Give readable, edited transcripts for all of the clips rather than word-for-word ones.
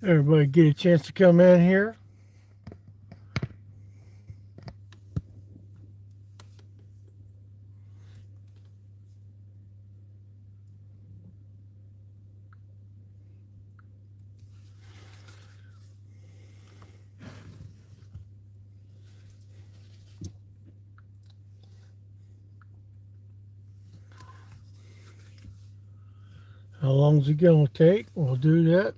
Everybody get a chance to come in here. How long is it going to take? We'll do that.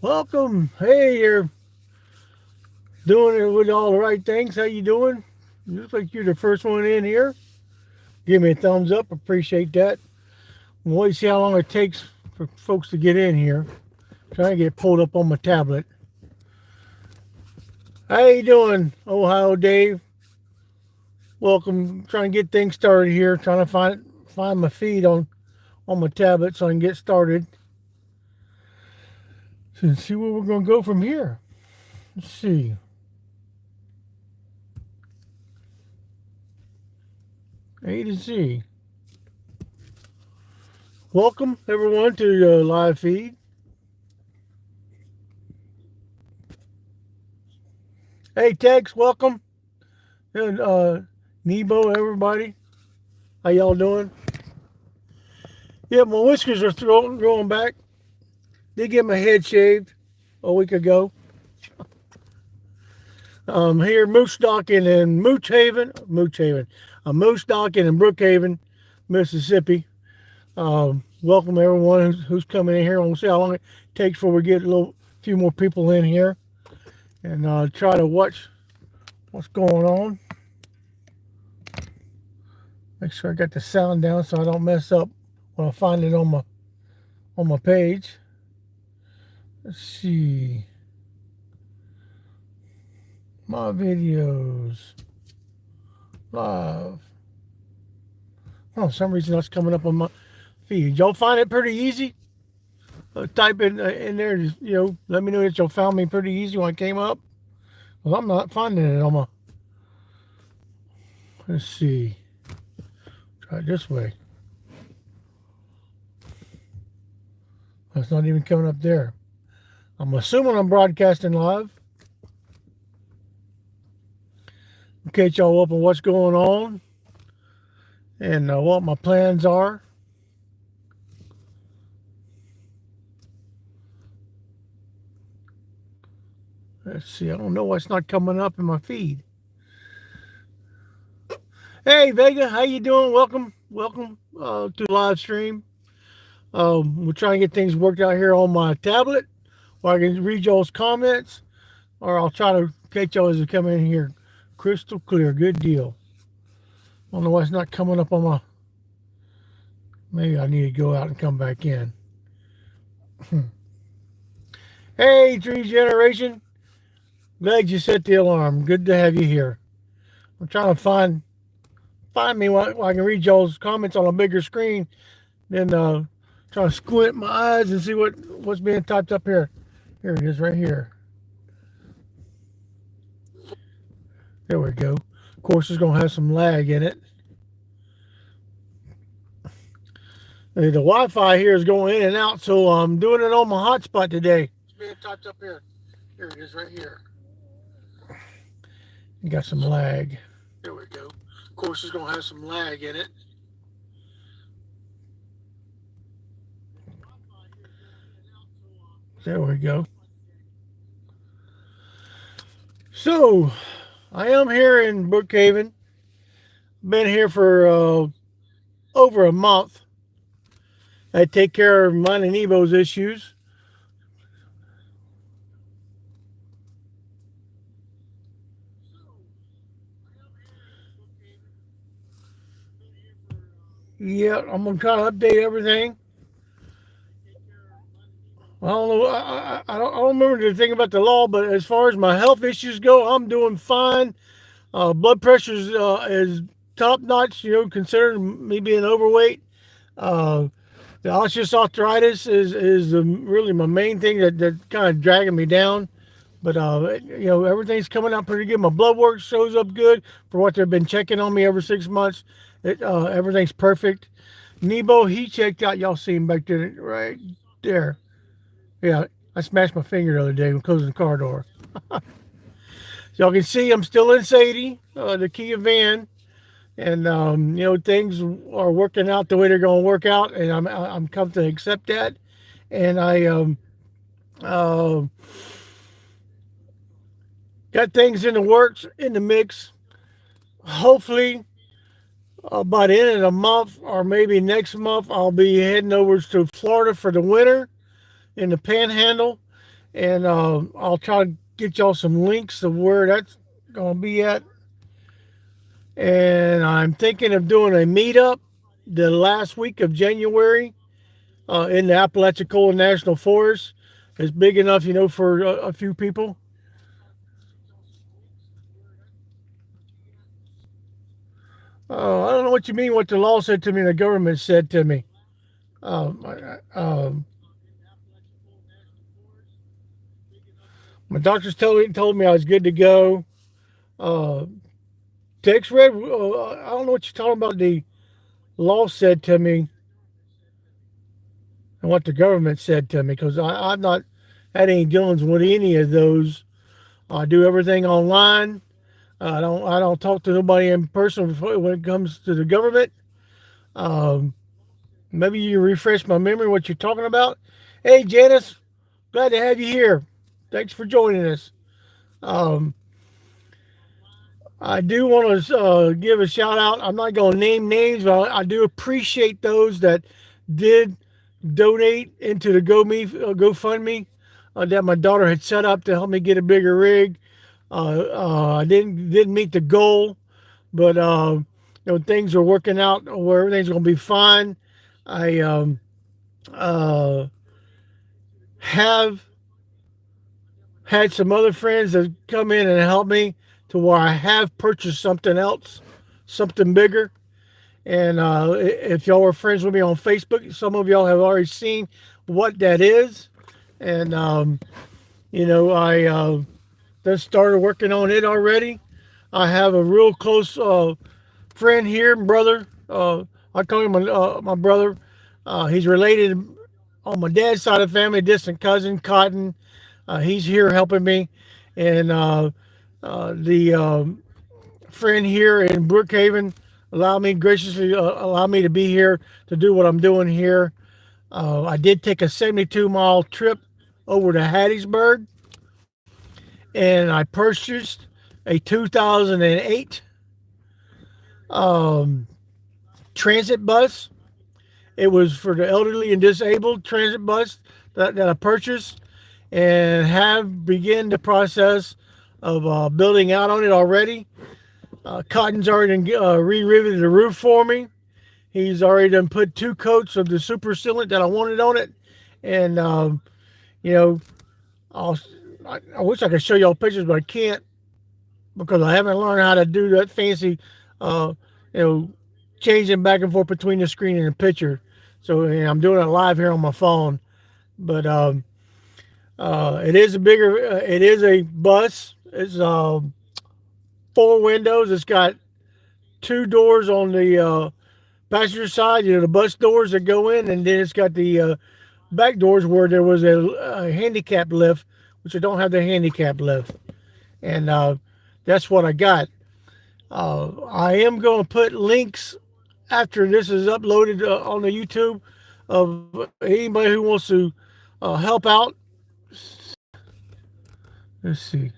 Welcome. Hey, you're doing it with all the right things. How you doing? You look like you're the first one in here. Give me a thumbs up. Appreciate that. We'll wait to see how long it takes for folks to get in here. Trying to get pulled up on my tablet. How you doing, Ohio Dave? Welcome. Trying to get things started here. Trying to find my feed on my tablet so I can get started. And see where we're going to go from here. Let's see. A to Z. Welcome everyone to the live feed. Hey Tex, welcome. And Nebo, everybody. How y'all doing? Yeah, my whiskers are growing back. Did get my head shaved a week ago. Here, Moose Docking in Moose Docking in Brookhaven, Mississippi. Welcome everyone who's coming in here. We'll see how long it takes before we get a few more people in here, and try to watch what's going on. Make sure I got the sound down so I don't mess up when I find it on my page. Let's see. My videos. Live. Oh, for some reason that's coming up on my feed. Y'all find it pretty easy? Type it in there, let me know that y'all found me pretty easy when I came up. Well, I'm not finding it on my... Let's see. Try it this way. It's not even coming up there. I'm assuming I'm broadcasting live. Catch y'all up on what's going on and what my plans are. Let's see. I don't know why it's not coming up in my feed. Hey Vega, how you doing? Welcome to the live stream. We're trying to get things worked out here on my tablet, where I can read y'all's comments, or I'll try to catch y'all as they come in here. Crystal clear, good deal. I don't know why it's not coming up on my... Maybe I need to go out and come back in. Hey, Tree Generation. Glad you set the alarm. Good to have you here. I'm trying to find me while I can read y'all's comments on a bigger screen. Then try to squint my eyes and see what's being typed up here. Here it is right here. There we go. Of course, it's going to have some lag in it. The Wi-Fi here is going in and out, so I'm doing it on my hotspot today. It's being typed up here. Here it is right here. You got some lag. There we go. Of course, it's going to have some lag in it. There we go. So, I am here in Brookhaven. Been here for over a month. I take care of mine and Evo's issues. Yeah, I'm gonna try to update everything. I don't know. I don't remember the thing about the law, but as far as my health issues go, I'm doing fine. Blood pressure is top notch. Considering me being overweight. The osteoarthritis is really my main thing that kind of dragging me down. But everything's coming out pretty good. My blood work shows up good for what they've been checking on me every 6 months, Everything's perfect. Nebo, he checked out. Y'all see him back there, right there. Yeah, I smashed my finger the other day when closing the car door. So y'all can see I'm still in Sadie, the Kia van, and things are working out the way they're going to work out, and I'm come to accept that. And I uh, got things in the works, in the mix. Hopefully, by the end of the month or maybe next month, I'll be heading over to Florida for the winter in the Panhandle, and I'll try to get y'all some links of where that's going to be at. And I'm thinking of doing a meetup the last week of January in the Apalachicola National Forest. It's big enough, for a few people. I don't know what you mean. What the law said to me, and the government said to me. My doctors told me I was good to go. Uh, Text read. I don't know what you're talking about. The law said to me and what the government said to me because I've not had any dealings with any of those. I do everything online. I don't talk to nobody in person when it comes to the government. Um, Maybe you refresh my memory what you're talking about. Hey Janice, glad to have you here. Thanks for joining us. Um, I do want to give a shout out. I'm not going to name names, but I do appreciate those that did donate into the GoFundMe that my daughter had set up to help me get a bigger rig. I didn't meet the goal, but things are working out where everything's going to be fine. I uh, have had some other friends that come in and help me to where I have purchased something else, something bigger. And if y'all are friends with me on Facebook, some of y'all have already seen what that is. And, I just started working on it already. I have a real close friend here, brother. I call him my brother. He's related on my dad's side of the family, distant cousin, Cotton. He's here helping me. And the friend here in Brookhaven graciously allow me to be here to do what I'm doing here. I did take a 72-mile trip over to Hattiesburg, and I purchased a 2008 um, transit bus. It was for the elderly and disabled transit bus that I purchased and have begun the process of building out on it already. Cotton's already re-riveted the roof for me. He's already done put 2 coats of the super sealant that I wanted on it. And, you know, I'll, I wish I could show y'all pictures, but I can't because I haven't learned how to do that fancy, uh, you know, changing back and forth between the screen and the picture. So I'm doing it live here on my phone. But it is a bigger, it is a bus. It's 4 windows. It's got 2 doors on the passenger side, the bus doors that go in, and then it's got the back doors where there was a handicap lift, which I don't have the handicap lift. And that's what I got. I am going to put links after this is uploaded on the YouTube of anybody who wants to help out. Let's see.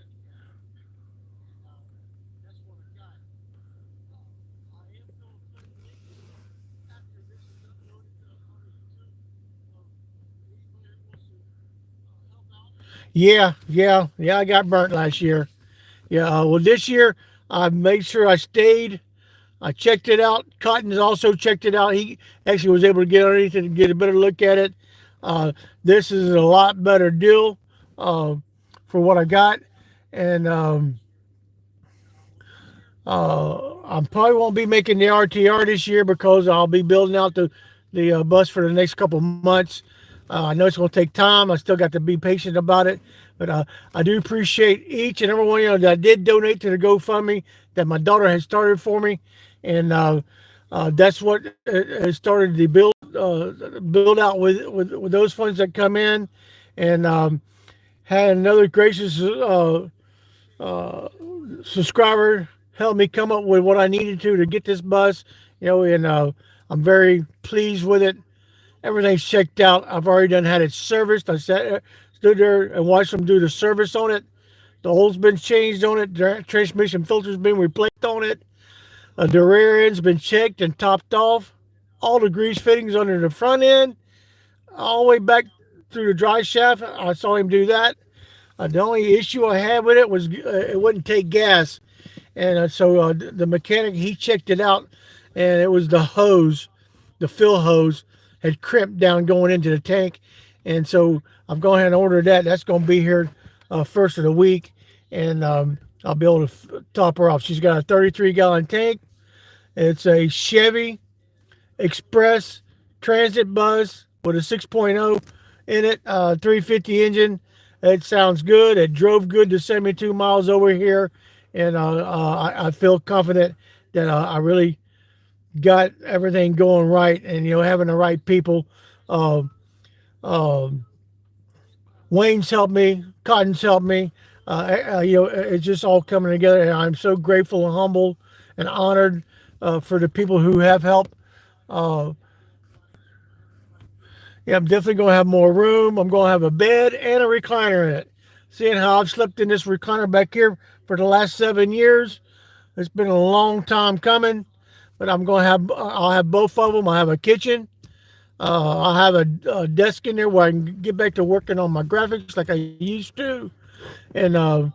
Yeah. I got burnt last year. Yeah. Well, this year I made sure I stayed. I checked it out. Cotton's also checked it out. He actually was able to get underneath it and get a better look at it. This is a lot better deal uh, for what I got, and I probably won't be making the RTR this year because I'll be building out the bus for the next couple of months. I know it's going to take time. I still got to be patient about it, but I do appreciate each and every one of you that did donate to the GoFundMe that my daughter had started for me, and That's what has started the build out with those funds that come in, and had another gracious subscriber help me come up with what I needed to get this bus. And I'm very pleased with it. Everything's checked out. I've already done had it serviced. Stood there and watched them do the service on it. The oil's been changed on it. The transmission filter's been replaced on it. The rear end's been checked and topped off. All the grease fittings under the front end, all the way back through the dry shaft. I saw him do that. The only issue I had with it was it wouldn't take gas, and so the mechanic he checked it out, and it was the hose, the fill hose, had crimped down going into the tank, and so I've gone ahead and ordered that. That's going to be here first of the week, and I'll be able to top her off. She's got a 33-gallon tank. It's a Chevy Express Transit bus with a 6.0 in it, 350 engine. It sounds good. It drove good to 72 miles over here, and I feel confident that I really got everything going right, and having the right people. Uh, uh, Wayne's helped me, Cotton's helped me. It's just all coming together, and I'm so grateful and humbled and honored for the people who have helped. Uh, Yeah, I'm definitely going to have more room. I'm going to have a bed and a recliner in it. Seeing how I've slept in this recliner back here for the last 7 years, it's been a long time coming. But I'll have both of them. I have a kitchen. I'll have a desk in there where I can get back to working on my graphics like I used to. And how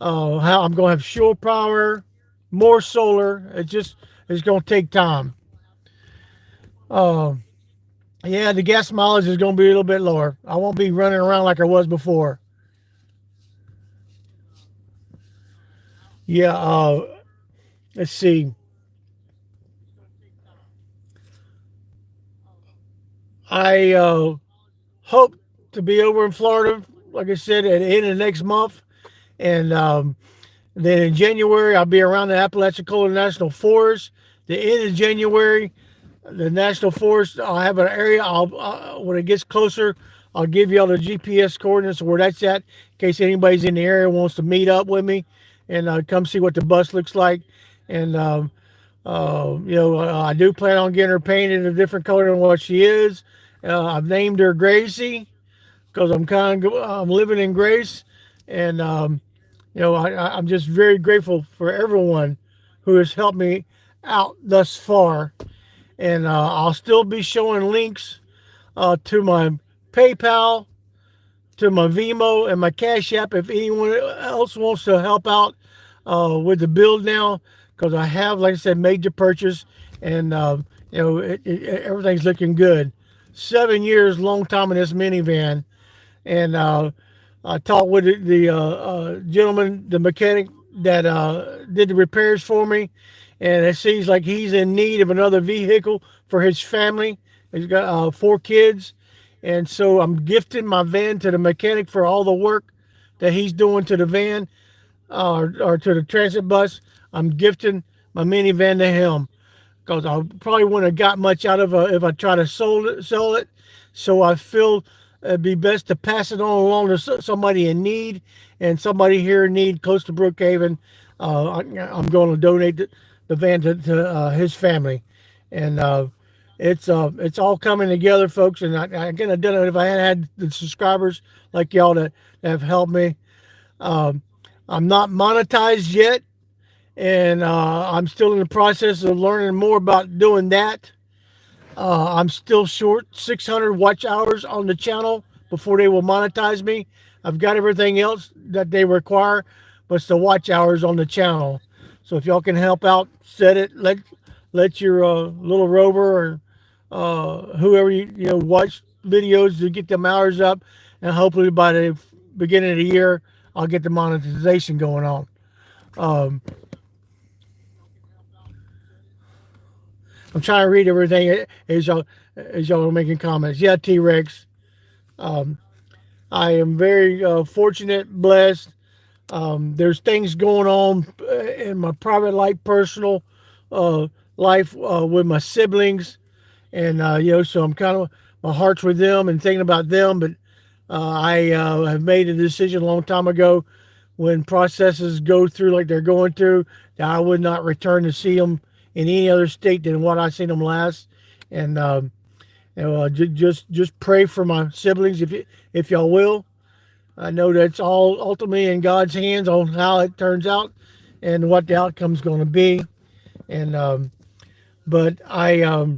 I'm going to have shore power, more solar. It's going to take time. Uh, Yeah, the gas mileage is going to be a little bit lower. I won't be running around like I was before. Yeah, let's see. I hope to be over in Florida, like I said, at the end of next month. And then in January, I'll be around the Apalachicola National Forest. The end of January, the National Forest, I'll have an area. When it gets closer, I'll give you all the GPS coordinates of where that's at, in case anybody's in the area wants to meet up with me and come see what the bus looks like. And I do plan on getting her painted a different color than what she is. I've named her Gracie because I'm living in grace, and I'm just very grateful for everyone who has helped me out thus far. And I'll still be showing links to my PayPal, to my Venmo, and my Cash App if anyone else wants to help out with the build now, because I have, like I said, made the purchase, and everything's looking good. 7 years, long time in this minivan, and I talked with the gentleman, the mechanic that did the repairs for me, and it seems like he's in need of another vehicle for his family. He's got 4 kids, and so I'm gifting my van to the mechanic for all the work that he's doing to the van or to the transit bus. I'm gifting my minivan to him because I probably wouldn't have got much out of it if I try to sell it. So I feel it'd be best to pass it on along to somebody in need, and somebody here in need close to Brookhaven. I'm going to donate the van to his family, and it's all coming together, folks. And I couldn't have done it if I hadn't had the subscribers like y'all that have helped me. Um, I'm not monetized yet, and I'm still in the process of learning more about doing that. I'm still short 600 watch hours on the channel before they will monetize me. I've got everything else that they require, but it's the watch hours on the channel. So if y'all can help out, set it. Let your little rover or whoever watch videos to get them hours up, and hopefully by the beginning of the year, I'll get the monetization going on. Um, I'm trying to read everything as y'all are making comments. Yeah, T Rex. Um, I am very fortunate, blessed. There's things going on in my private life, personal life with my siblings, and so I'm kind of my heart's with them and thinking about them. But I have made a decision a long time ago when processes go through like they're going through that I would not return to see them in any other state than what I seen them last. And just pray for my siblings if y'all will. I know that's all ultimately in God's hands on how it turns out and what the outcome's going to be. And but I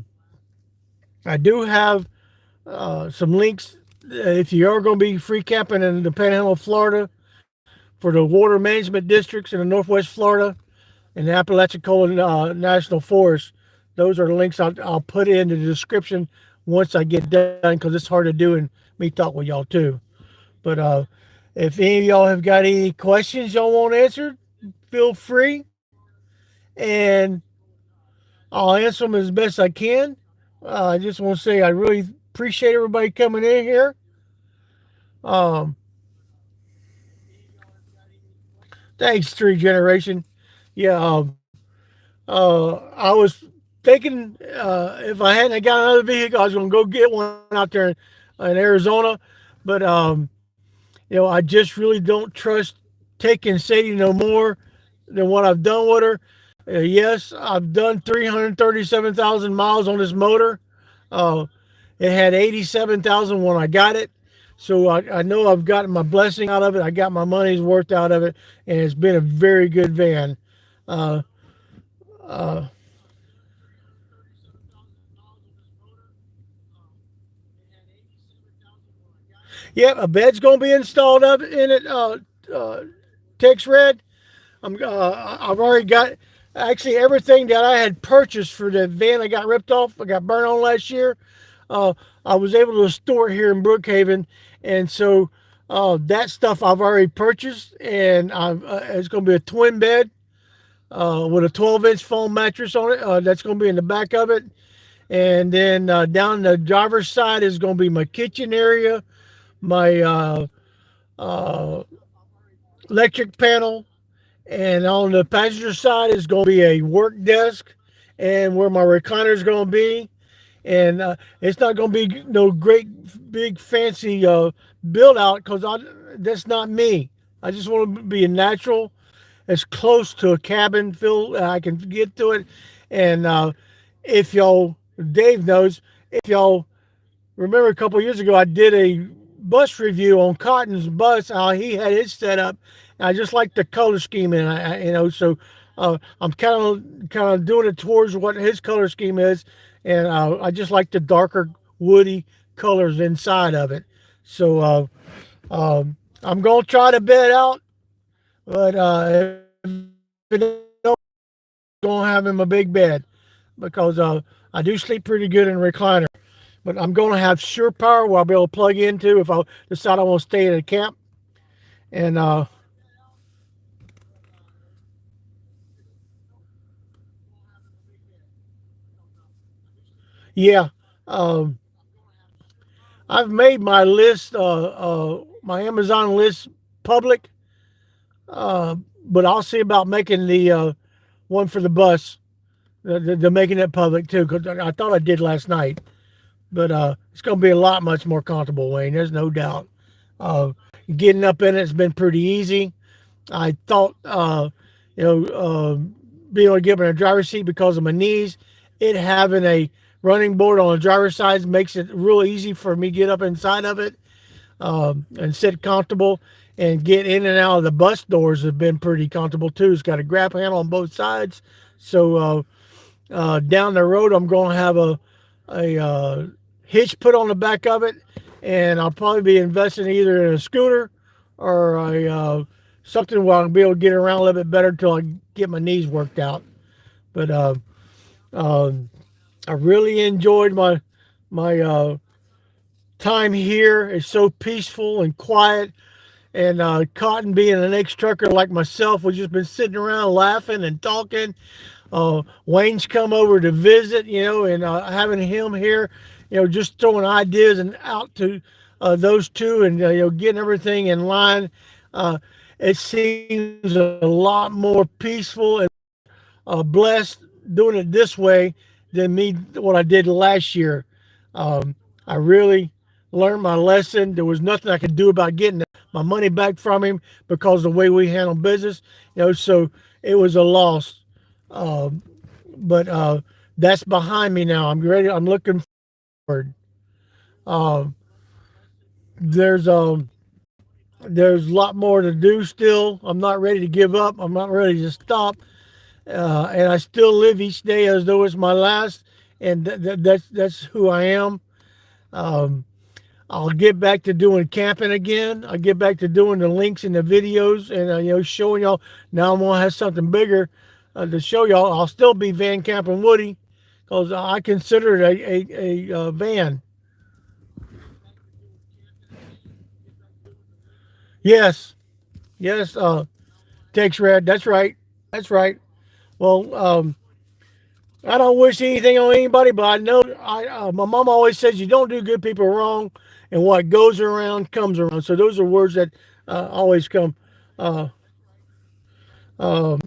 do have some links if you are going to be free camping in the Panhandle of Florida for the water management districts in the Northwest Florida and the Apalachicola National Forest. Those are the links I'll put in the description once I get done because it's hard to do and me talk with y'all too. But if any of y'all have got any questions y'all want answered, feel free, and I'll answer them as best I can. I just want to say I really appreciate everybody coming in here. Um, Thanks, Tree Generation. Yeah, I was thinking if I hadn't got another vehicle, I was going to go get one out there in Arizona. But I just really don't trust taking Sadie no more than what I've done with her. Yes, I've done 337,000 miles on this motor. Uh, it had 87,000 when I got it. So I know I've gotten my blessing out of it. I got my money's worth out of it, and it's been a very good van. Uh, uh, yep, a bed's going to be installed up in it. Tex Red. I've already got actually everything that I had purchased for the van I got ripped off. I got burned on last year. Uh, I was able to store it here in Brookhaven, and so that stuff I've already purchased, and it's going to be a twin bed with a 12-inch foam mattress on it. That's going to be in the back of it, and then down the driver's side is going to be my kitchen area, my uh, electric panel, and on the passenger side is going to be a work desk and where my recliner is going to be. And it's not going to be no great, big, fancy build out because that's not me. I just want to be a natural, as close to a cabin feel I can get to it. And if y'all, Dave knows, if y'all remember a couple of years ago, I did a bus review on Cotton's bus, how he had it set up. And I just like the color scheme, and so I'm kind of doing it towards what his color scheme is, and I just like the darker woody colors inside of it. So I'm gonna try to bed out, but if it don't, gonna have him a big bed because I do sleep pretty good in a recliner. But I'm going to have sure power where I'll be able to plug into if I decide I want to stay at a camp. And yeah, um, I've made my list, my Amazon list public, but I'll see about making the one for the bus, the making it public too, because I thought I did last night. But it's going to be a lot much more comfortable, Wayne. There's no doubt. Uh, Getting up in it's been pretty easy. I thought, you know, uh, being able to get in a driver's seat because of my knees, it having a running board on the driver's side makes it real easy for me to get up inside of it and sit comfortable and get in and out of the bus doors have been pretty comfortable too. It's got a grab handle on both sides. So down the road, I'm going to have a hitch put on the back of it, and I'll probably be investing either in a scooter or a something where I'll be able to get around a little bit better until I get my knees worked out. But um, I really enjoyed my time here. It's so peaceful and quiet. And Cotton, being an ex-trucker like myself, we've just been sitting around laughing and talking. Wayne's come over to visit, and having him here, just throwing ideas and out to those two, and getting everything in line. It seems a lot more peaceful and blessed doing it this way than me what I did last year. Um, I really learned my lesson. There was nothing I could do about getting my money back from him because of the way we handle business. So it was a loss. Um, but that's behind me now. I'm ready. I'm looking forward. Um, there's there's a lot more to do still. I'm not ready to give up. I'm not ready to stop. And I still live each day as though it's my last. And that's who I am. Um, I'll get back to doing camping again. I'll get back to doing the links and the videos, and showing y'all. Now I'm gonna have something bigger to show y'all. I'll still be Van Camping Woody because I consider it a van. Yes, yes. Text red. That's right. That's right. Well, I don't wish anything on anybody, but I know my mom always says you don't do good people wrong, and what goes around comes around. So those are words that always come. Uh, um,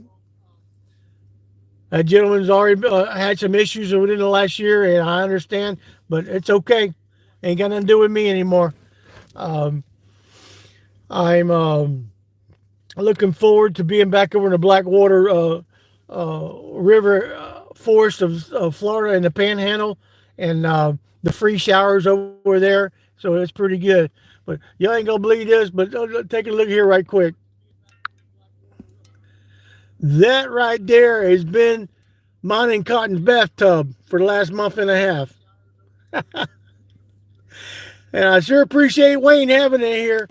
that gentleman's already had some issues within the last year, and I understand, but it's okay. Ain't got nothing to do with me anymore. Um, I'm looking forward to being back over in the Blackwater River forest of Florida in the Panhandle, and the free showers over there. So it's pretty good. But y'all ain't gonna believe this, but take a look here right quick. That right there has been mine and Cotton's bathtub for the last month and a half. And I sure appreciate Wayne having it here.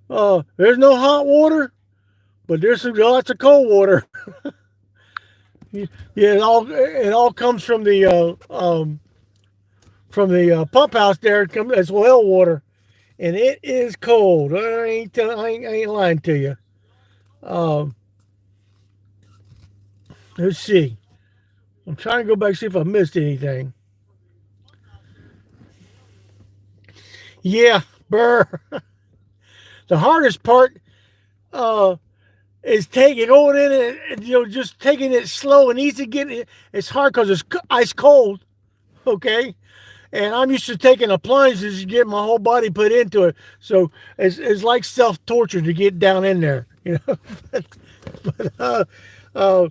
There's no hot water, but there's lots of cold water. Yeah, it all comes from the pump house there. It comes as well water, and it is cold. I ain't lying to you. Um, let's see. I'm trying to go back and see if I missed anything. Yeah, burr. The hardest part uh, is taking going in and just taking it slow and easy. Getting it. It's hard because it's ice cold. Okay, and I'm used to taking a plunge to get my whole body put into it. So it's like self torture to get down in there. But uh,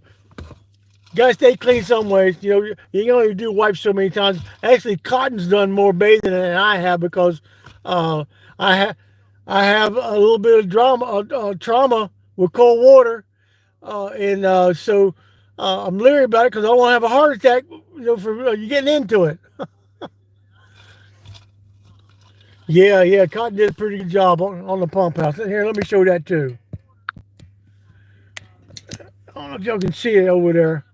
gotta stay clean some ways. You can only do wipes so many times. Actually, Cotton's done more bathing than I have because uh, I have I have a little bit of trauma with cold water, and so I'm leery about it because I don't want to have a heart attack. For you getting into it. Yeah, yeah, Cotton did a pretty good job on the pump house. Here, let me show you that too. I don't know if y'all can see it over there.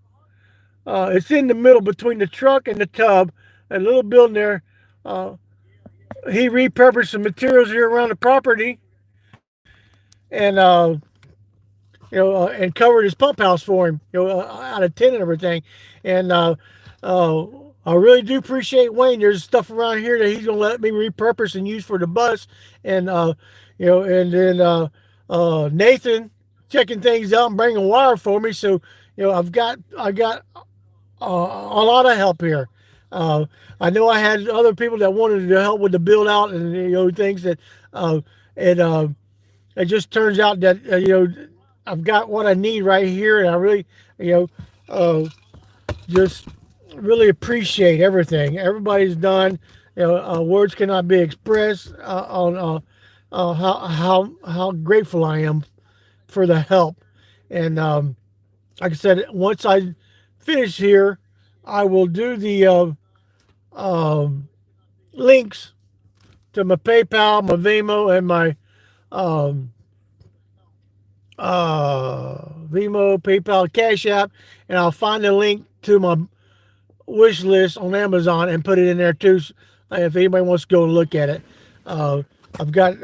It's in the middle between the truck and the tub. A little building there. Uh, he repurposed some materials here around the property, and and covered his pump house for him, out of tin and everything. And uh, I really do appreciate Wayne. There's stuff around here that he's gonna let me repurpose and use for the bus, and and then Nathan checking things out and bringing wire for me. So I got a lot of help here. Uh, I know I had other people that wanted to help with the build out and things that and it just turns out that I've got what I need right here, and I really you know just really appreciate everything everybody's done. Words cannot be expressed on how grateful I am for the help. And like I said, once I finish here, I will do the links to my PayPal, my Venmo, and my um, Venmo, PayPal, Cash App, and I'll find the link to my wish list on Amazon and put it in there too. If anybody wants to go and look at it, uh, I've got.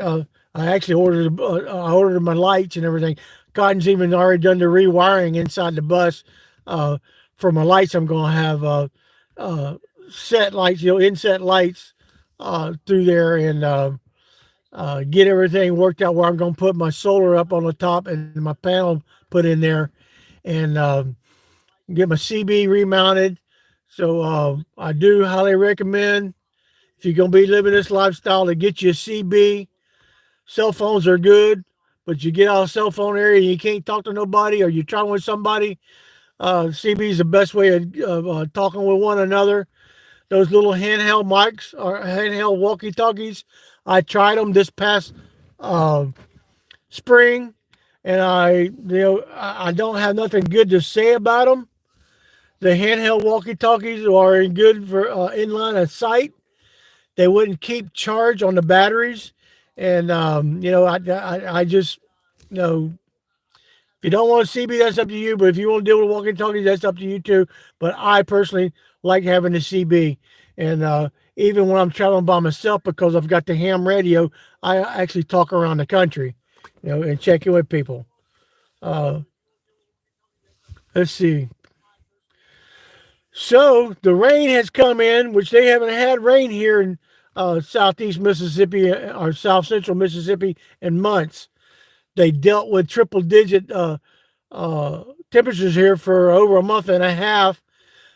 I actually ordered. I ordered my lights and everything. Cotton's even already done the rewiring inside the bus. Uh, for my lights, I'm going to have uh, set lights, inset lights through there, and get everything worked out where I'm going to put my solar up on the top and my panel put in there, and get my CB remounted. So I do highly recommend, if you're gonna be living this lifestyle, to get you a CB. Cell phones are good, but you get out of cell phone area and you can't talk to nobody, or you're traveling with somebody. CB is the best way of talking with one another. Those little handheld mics or handheld walkie talkies, I tried them this past uh, spring, and I don't have nothing good to say about them. The handheld walkie talkies are good for in line of sight. They wouldn't keep charge on the batteries, and I just, you know, if you don't want a CB, that's up to you. But if you want to deal with walkie talkies, that's up to you too. But I personally like having the CB, and even when I'm traveling by myself, because I've got the ham radio, I actually talk around the country, and check in with people. Uh, let's see. So the rain has come in, which they haven't had rain here in southeast Mississippi or south central Mississippi in months. They dealt with triple digit uh, temperatures here for over a month and a half,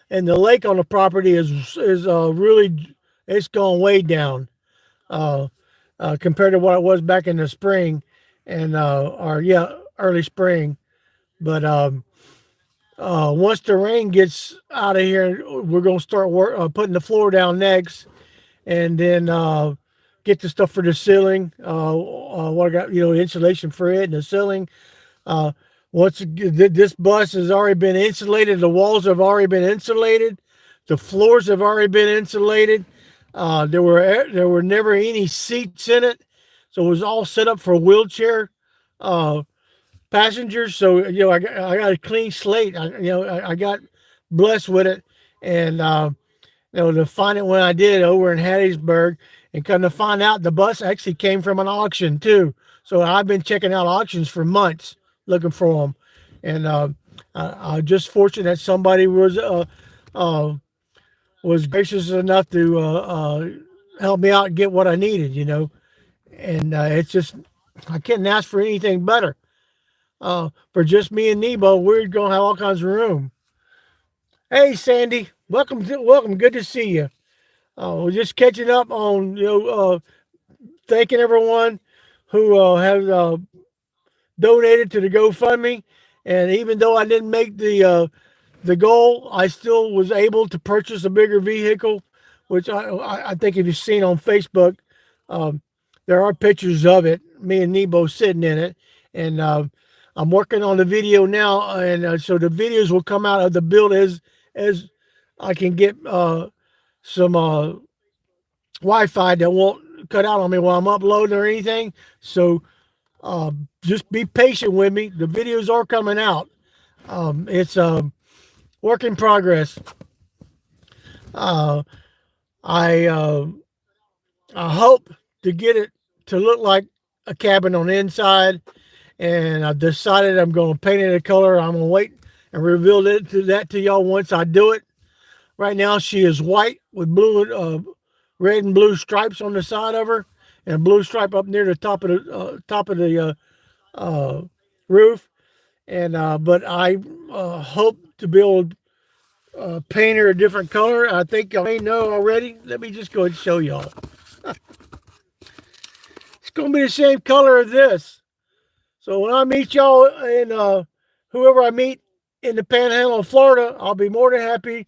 and the lake on the property is really, it's gone way down uh, compared to what it was back in the spring and or yeah, early spring. But once the rain gets out of here, we're gonna start putting the floor down next, and then get the stuff for the ceiling. What I got, insulation for it and the ceiling. Uh, this bus has already been insulated, the walls have already been insulated, the floors have already been insulated. There were never any seats in it, so it was all set up for wheelchair uh, passengers. So I got a clean slate. I got blessed with it, and to find it when I did over in Hattiesburg, and come to find out the bus actually came from an auction too. So I've been checking out auctions for months looking for them, and I'm just fortunate that somebody uh, was gracious enough to help me out and get what I needed. And it's just, I couldn't ask for anything better. For just me and Nebo, we're gonna have all kinds of room. Hey, Sandy, welcome. Good to see you. We're just catching up on thanking everyone who has donated to the GoFundMe, and even though I didn't make the goal, I still was able to purchase a bigger vehicle, which I think if you've seen on Facebook, um, there are pictures of it. Me and Nebo sitting in it, and I'm working on the video now, and so the videos will come out of the build as I can get some Wi-Fi that won't cut out on me while I'm uploading or anything. So just be patient with me. The videos are coming out. It's work in progress. Uh, I I hope to get it to look like a cabin on the inside, and I've decided I'm going to paint it a color. I'm going to wait and reveal that to y'all once I do it. Right now, she is white with red and blue stripes on the side of her, and a blue stripe up near the top of the uh, roof. And but I hope to be able to paint her a different color. I think y'all may know already. Let me just go ahead and show y'all. It's going to be the same color as this. So when I meet y'all and whoever I meet in the Panhandle of Florida, I'll be more than happy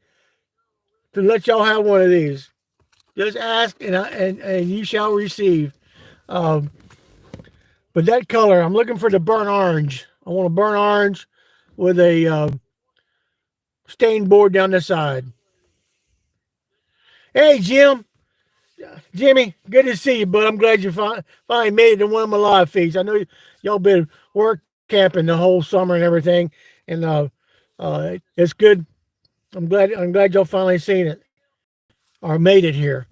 to let y'all have one of these. Just ask, and you shall receive. Um, but that color, I'm looking for the burnt orange. I want a burnt orange with a stained board down the side. Hey, Jimmy, good to see you, bud. I'm glad you finally made it in one of my live feeds. I know y'all been work camping the whole summer and everything, and it's good. I'm glad y'all finally seen it or made it here.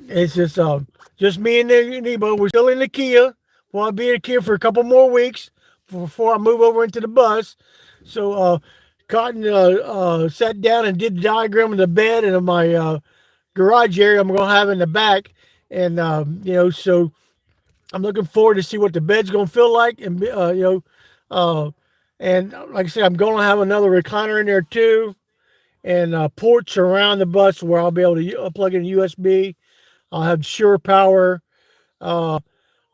It's just me and Nebo. We're still in the Kia. Want to be in the Kia for a couple more weeks before I move over into the bus. So Cotton sat down and did the diagram of the bed and of my garage area I'm gonna have in the back, and so I'm looking forward to see what the bed's gonna feel like, and And like I said, I'm going to have another recliner in there too, and ports around the bus where I'll be able to plug in USB. I'll have sure power. Uh,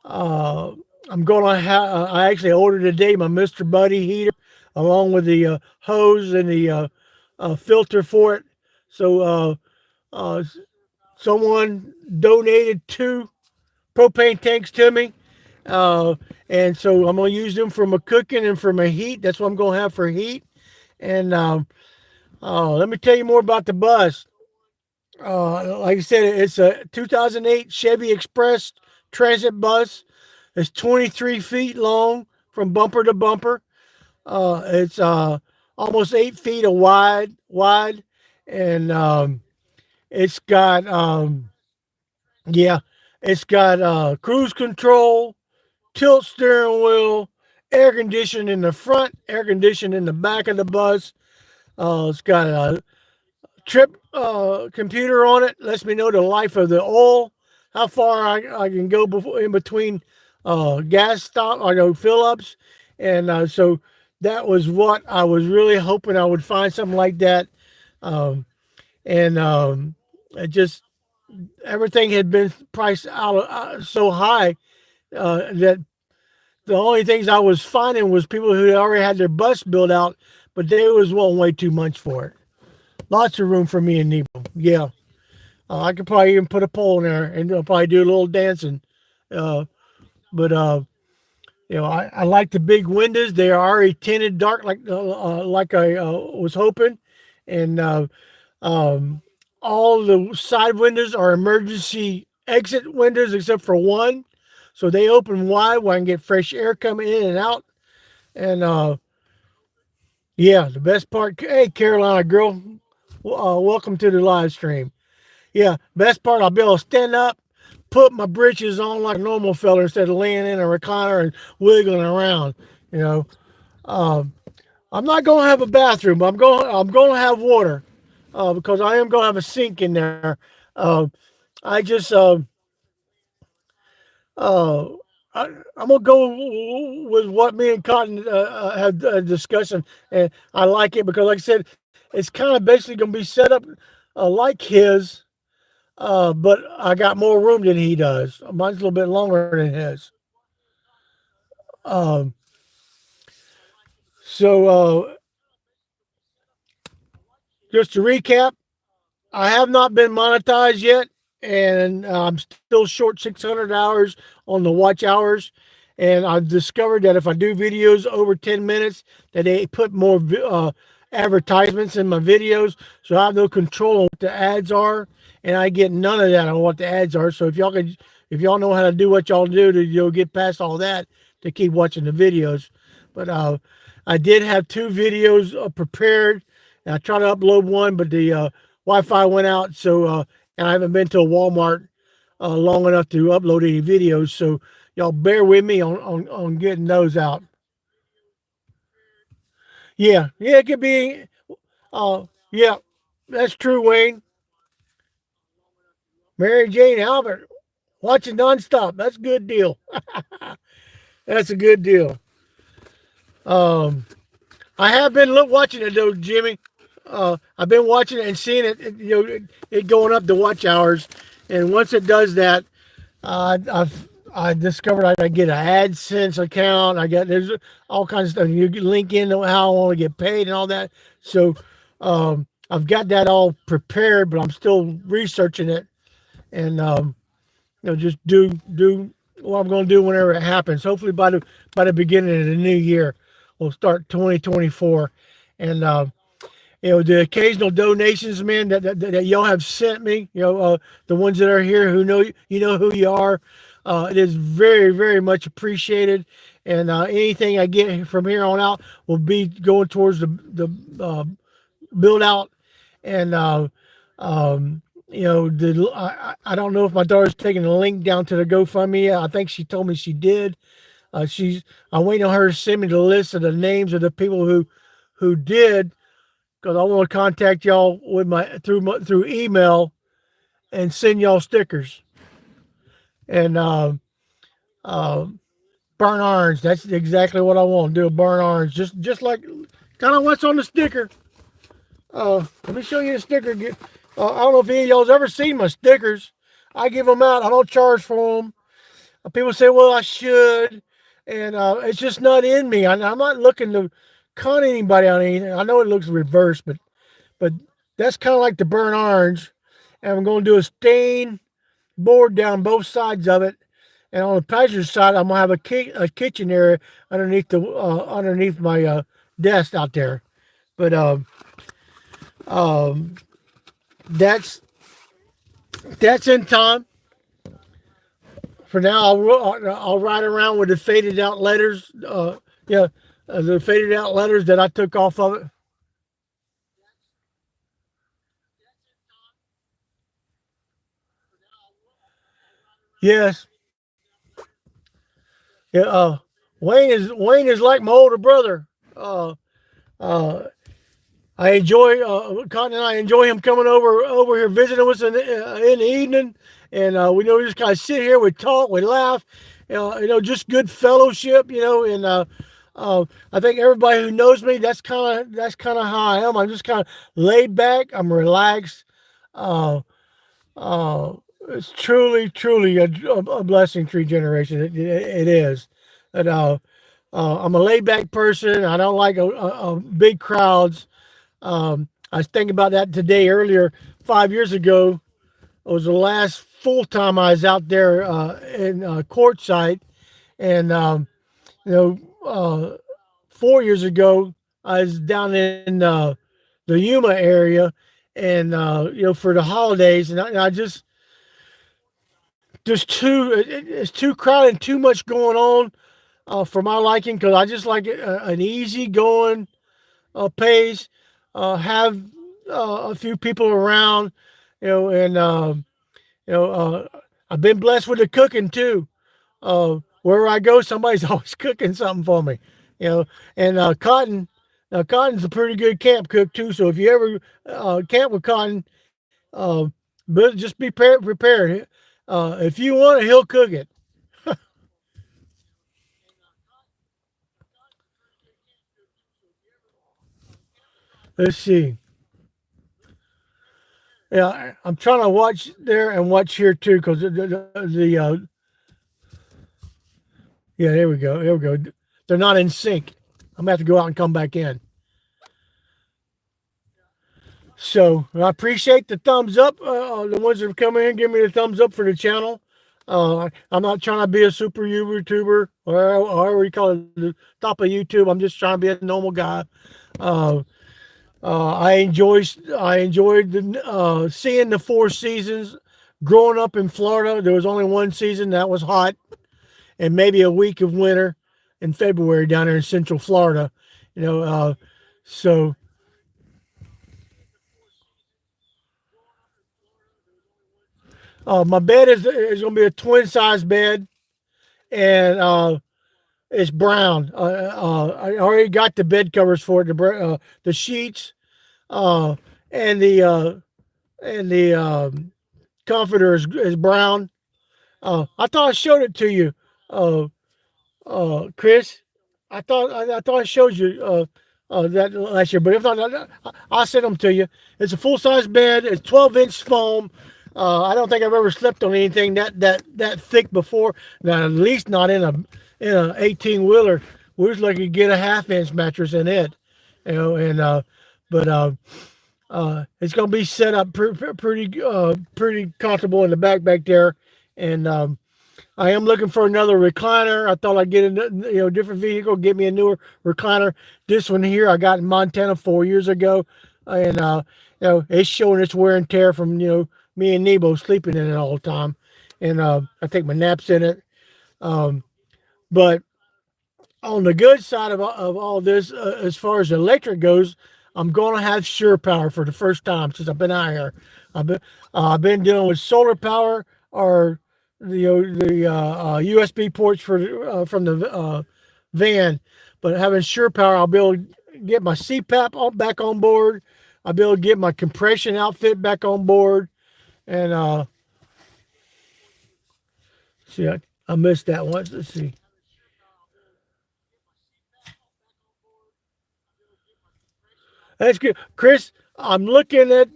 uh, I'm going to have. I actually ordered today my Mr. Buddy heater, along with the hose and the filter for it. So uh, someone donated 2 propane tanks to me. Uh, and so I'm going to use them for my cooking and for my heat. That's what I'm going to have for heat. And let me tell you more about the bus. Like I said, it's a 2008 Chevy Express Transit bus. It's 23 feet long from bumper to bumper. It's almost 8 feet of wide, and it's got yeah, it's got cruise control, tilt steering wheel, air conditioning in the front, air conditioning in the back of the bus. It's got a trip computer on it. Lets me know the life of the oil, how far I can go before in between gas stop, I go fill ups, and so that was what I was really hoping I would find something like that. Um, and it just everything had been priced out so high that the only things I was finding was people who already had their bus built out, but they was wanting way too much for it. Lots of room for me and Nebo. Yeah, I could probably even put a pole in there and probably do a little dancing. Uh, but I like the big windows. They are already tinted dark, like I was hoping, and um, all the side windows are emergency exit windows except for one, so they open wide where I can get fresh air coming in and out. And yeah, the best part. Hey, Carolina girl, welcome to the live stream. Yeah, best part, I'll be able to stand up, put my britches on like a normal fella instead of laying in a recliner and wiggling around. You know, um, I'm not going to have a bathroom. I'm going to have water because I am going to have a sink in there. Uh, I just uh, I, I'm gonna go with what me and Cotton have discussed, and I like it because, like I said, it's kind of basically gonna be set up like his. But I got more room than he does. Mine's a little bit longer than his. Um, so just to recap, I have not been monetized yet, and I'm still short 600 hours on the watch hours. And I've discovered that if I do videos over 10 minutes, that they put more advertisements in my videos, so I have no control on what the ads are, and I get none of that on what the ads are. So if y'all know how to do what y'all do to get past all that, to keep watching the videos. But I did have 2 videos prepared, and I tried to upload one, but the Wi-Fi went out, so and I haven't been to a Walmart long enough to upload any videos. So y'all bear with me on getting those out. Yeah, yeah, it could be. Yeah, that's true, Wayne. Mary Jane Albert watching nonstop. That's a good deal. That's a good deal. Um, I have been watching it though, Jimmy. I've been watching it and seeing it going up the watch hours, and once it does that, I discovered I get an AdSense account. There's all kinds of stuff. You can link in how I want to get paid and all that. So I've got that all prepared, but I'm still researching it, and just do what I'm going to do whenever it happens. Hopefully by the beginning of the new year, we'll start 2024, and the occasional donations, man, that y'all have sent me, the ones that are here who know you know who you are. It is very, very much appreciated, and anything I get from here on out will be going towards the build out, and um, I don't know if my daughter's taking the link down to the GoFundMe. I think she told me she did. I'm waiting on her to send me the list of the names of the people who did, because I want to contact y'all with through email and send y'all stickers. And Burnt orange. That's exactly what I want. Do a burnt orange, just like kind of what's on the sticker. Let me show you the sticker. I don't know if any of y'all's ever seen my stickers. I give them out. I don't charge for them. People say, "Well, I should," and it's just not in me. I'm not looking to con anybody on anything. I know it looks reversed, but that's kind of like the burnt orange. And I'm going to do a stain board down both sides of it. And on the passenger side, I'm gonna have a kitchen area underneath my desk out there. But um, that's that's in time. For now, I'll ride around with the faded out letters. Yeah, the faded out letters that I took off of it. Yes, yeah. Wayne is like my older brother. Uh, uh, I enjoy Cotton and I enjoy him coming over here visiting us in the evening, and we know we just kind of sit here, we talk, we laugh, just good fellowship, and I think everybody who knows me, that's kind of how I am. I'm just kind of laid back. I'm relaxed. Uh, uh, it's truly a blessing. Tree generation, it is. And I'm a laid back person. I don't like big crowds. I was thinking about that today earlier. 5 years ago, it was the last full time I was out there in Quartzsite, and you know, 4 years ago I was down in the Yuma area, and for the holidays, and I just it's too crowded, too much going on for my liking because I just like an easy going pace, have a few people around, and I've been blessed with the cooking too. Wherever I go, somebody's always cooking something for me, you know. And Cotton's a pretty good camp cook too. So if you ever camp with Cotton, but just be prepared. If you want it, he'll cook it. Let's see. Yeah, I'm trying to watch there and watch here too because yeah, there we go. There we go. They're not in sync. I'm gonna have to go out and come back in. So I appreciate the thumbs up. The ones that have come in, give me the thumbs up for the channel. I'm not trying to be a super YouTuber or however you call it, the top of YouTube. I'm just trying to be a normal guy. Uh, I enjoy I enjoyed seeing the 4 seasons. Growing up in Florida, there was only one season that was hot, and maybe a week of winter in February down there in Central Florida. You know, so my bed is going to be a twin size bed, and it's brown. I already got the bed covers for it, the sheets, uh, and the comforter is brown. I thought I showed it to you. Uh, Chris. I thought I showed you that last year, but if not, I'll send them to you. It's a full size bed. It's 12-inch foam. I don't think I've ever slept on anything that thick before. Now, at least not in a 18 wheeler. We're just lucky to get a half-inch mattress in it, and but it's gonna be set up pretty comfortable in the back there, and I am looking for another recliner. I thought I'd get a different vehicle, get me a newer recliner. This one here I got in Montana 4 years ago, and it's showing its wear and tear from me and Nebo sleeping in it all the time, and I take my naps in it. Um, but on the good side of all this, as far as electric goes, I'm going to have Sure Power for the first time since I've been out here. I've been dealing with solar power or the USB ports from the van, but having Sure Power, I'll be able to get my CPAP back on board. I'll be able to get my compression outfit back on board, and see, I missed that once. Let's see. That's good, Chris. I'm looking at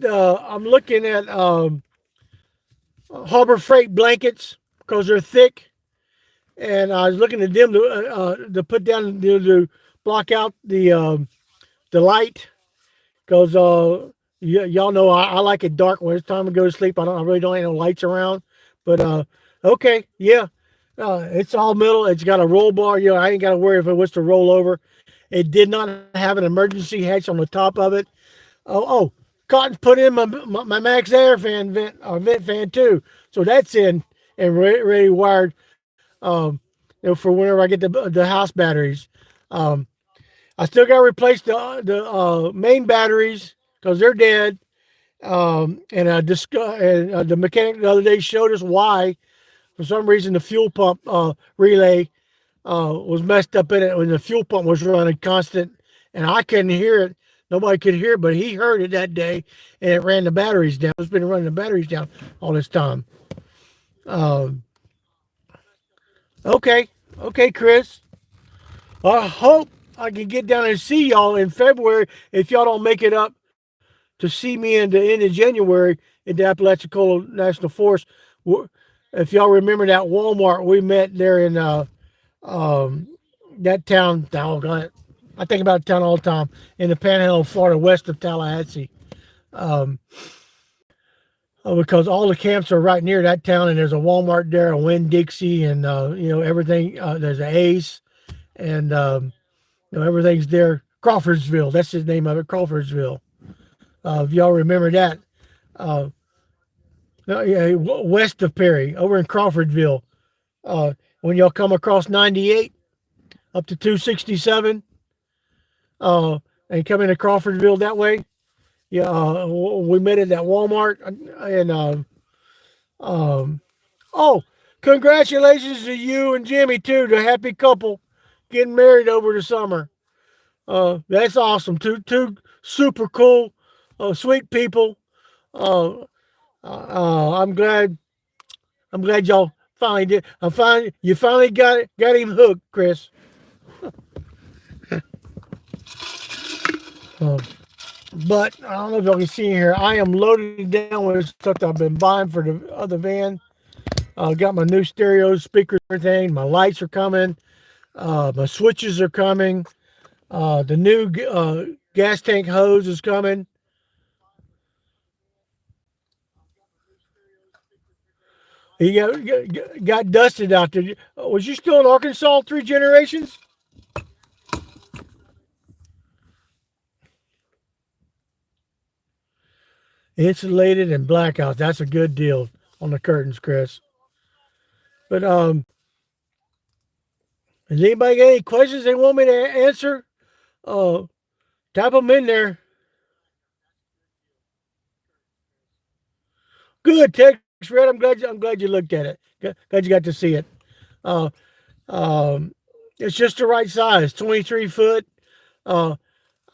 Harbor Freight blankets because they're thick, and I was looking at them to put down to block out the light because y'all know I like it dark when it's time to go to sleep. I really don't have no lights around, but okay, yeah, it's all metal. It's got a roll bar. I ain't got to worry if it was to roll over. It did not have an emergency hatch on the top of it. Oh, Cotton put in my Max Air fan vent fan too, so that's in and ready wired. For whenever I get the house batteries. Um, I still got to replace the main batteries because they're dead. And the mechanic the other day showed us why. For some reason, the fuel pump relay was messed up in it when the fuel pump was running constant, and I couldn't hear it. Nobody could hear it, but he heard it that day, and it ran the batteries down. It's been running the batteries down all this time. Um, okay, okay, Chris. I hope I can get down and see y'all in February if y'all don't make it up to see me in the end of January in the Apalachicola National Forest. If y'all remember that Walmart we met there in um, that town, doggone I think about the town all the time in the Panhandle of Florida, west of Tallahassee. Um, because all the camps are right near that town, and there's a Walmart there, a Winn Dixie, and everything. There's a Ace, and everything's there. Crawfordsville, that's the name of it, Crawfordsville. If y'all remember that, uh, yeah, west of Perry, over in Crawfordsville. When y'all come across 98 up to 267, and come into Crawfordsville that way, yeah, we met at that Walmart, and um, oh, congratulations to you and Jimmy too, the happy couple getting married over the summer. That's awesome. Two super cool, sweet people. Uh, I'm glad. I'm glad y'all finally did. You finally got him hooked, Chris. Uh, but I don't know if y'all can see here. I am loaded down with stuff that I've been buying for the other van. Got my new stereo speakers, everything. My lights are coming. My switches are coming. The new gas tank hose is coming. He got dusted out there. Was you still in Arkansas 3 generations? Insulated and blackouts. That's a good deal on the curtains, Chris. But has anybody got any questions they want me to answer? Uh, Type them in there. Good text, Red. I'm glad you looked at it. Glad you got to see it. Uh, um, it's just the right size, 23 foot. Uh,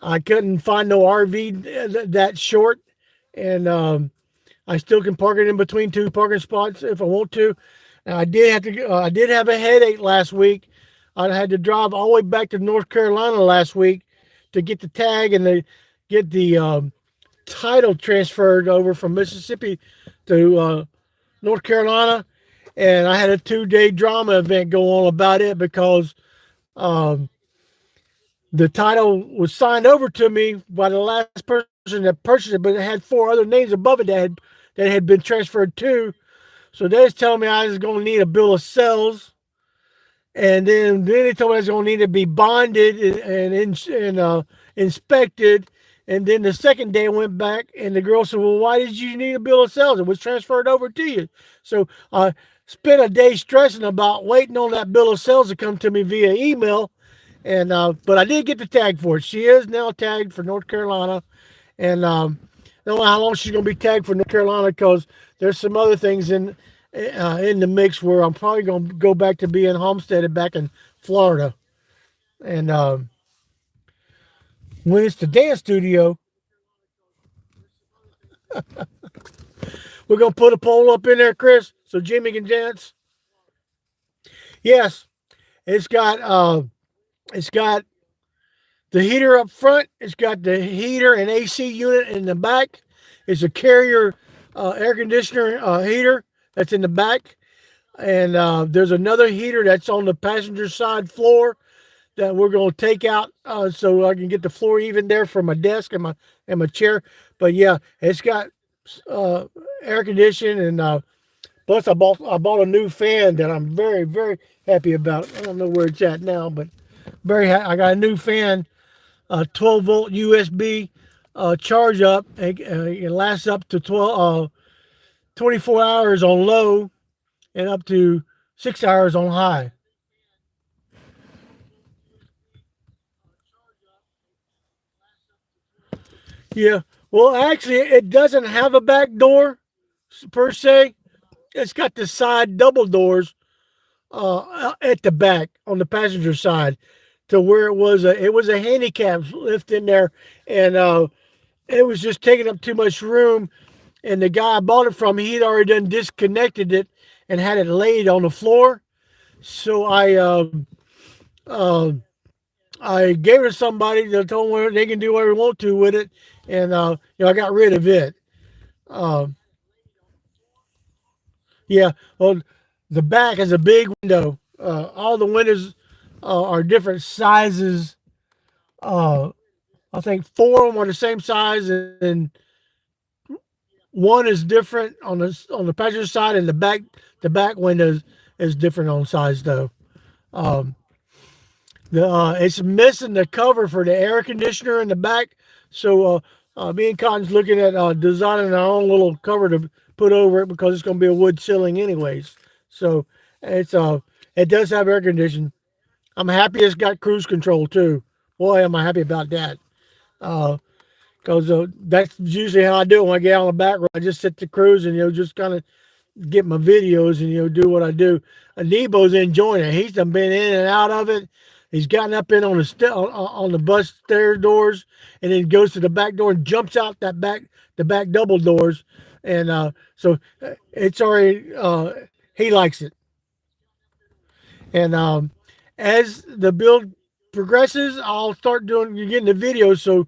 I couldn't find no RV that short, and I still can park it in between two parking spots if I want to. And I did have to. I did have a headache last week. I had to drive all the way back to North Carolina last week to get the tag and get the title transferred over from Mississippi to North Carolina. And I had a 2 day drama event go on about it because um, the title was signed over to me by the last person that purchased it, but it had 4 other names above it that had been transferred to. So they was telling me I was going to need a bill of sales, and then they told me I was going to need to be bonded and inspected. And then the second day I went back, and the girl said, "Well, why did you need a bill of sales? It was transferred over to you." So I spent a day stressing about waiting on that bill of sales to come to me via email. And but I did get the tag for it. She is now tagged for North Carolina, and I don't know how long she's going to be tagged for North Carolina because there's some other things in the mix where I'm probably going to go back to being homesteaded back in Florida. And when it's the dance studio, we're going to put a pole up in there, Chris, so Jimmy can dance. Yes, it's got it's got The heater up front, it's got the heater and AC unit in the back. It's a carrier air conditioner heater that's in the back. And there's another heater that's on the passenger side floor that we're going to take out so I can get the floor even there for my desk and my chair. But yeah, it's got uh, air conditioning and plus I bought a new fan that I'm very happy about. I don't know where it's at now, but I got a new fan, 12-volt USB charge up. It lasts up to 24 hours on low and up to 6 hours on high. Yeah. Well, actually, it doesn't have a back door per se. It's got the side double doors at the back on the passenger side, to where it was a handicap lift in there, and it was just taking up too much room. And the guy I bought it from, he'd already done disconnected it and had it laid on the floor. So uh, I gave it to somebody that told them they can do whatever they want to with it, and I got rid of it. Uh, yeah, well, the back is a big window. All the windows are different sizes. Uh, I think four of them are the same size, and one is different on the passenger side, and the back windows is different on size though. Um, it's missing the cover for the air conditioner in the back, so me and Cotton's looking at designing our own little cover to put over it because it's going to be a wood ceiling anyways. So it's it does have air conditioning. I'm happy it's got cruise control too. Boy, am I happy about that. Uh, because that's usually how I do it when I get out on the back road. I just sit to cruise and just kind of get my videos and do what I do. Nebo's enjoying it. He's done been in and out of it. He's gotten up in on on the bus stair doors, and then goes to the back door and jumps out the back double doors, and so it's already he likes it. And as the build progresses, I'll start doing getting the videos. So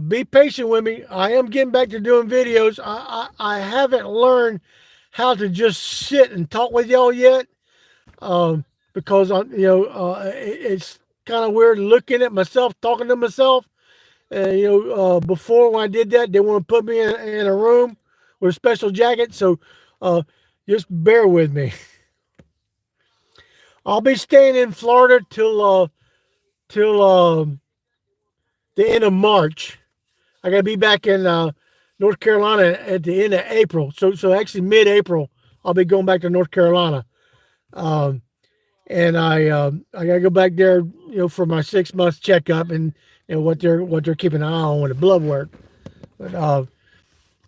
be patient with me. I am getting back to doing videos. I haven't learned how to just sit and talk with y'all yet, because it's kind of weird looking at myself, talking to myself. And before when I did that, they want to put me in a room with a special jacket. So uh, just bear with me. I'll be staying in Florida till the end of March. I gotta be back in North Carolina at the end of April. So actually mid-April, I'll be going back to North Carolina. Um, and I gotta go back there, for my 6 months checkup and what they're keeping an eye on with the blood work. But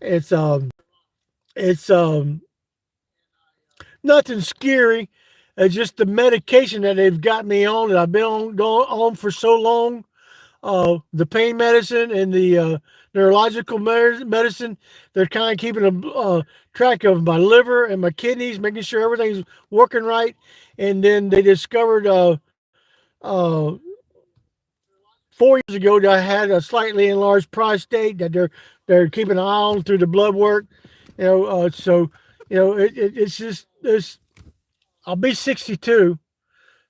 it's it's nothing scary. It's just the medication that they've got me on that I've been going on for so long. The pain medicine and the neurological medicine. They're kind of keeping a track of my liver and my kidneys, making sure everything's working right. And then they discovered uh, 4 years ago that I had a slightly enlarged prostate that they're keeping an eye on through the blood work. So it's just it's. I'll be 62.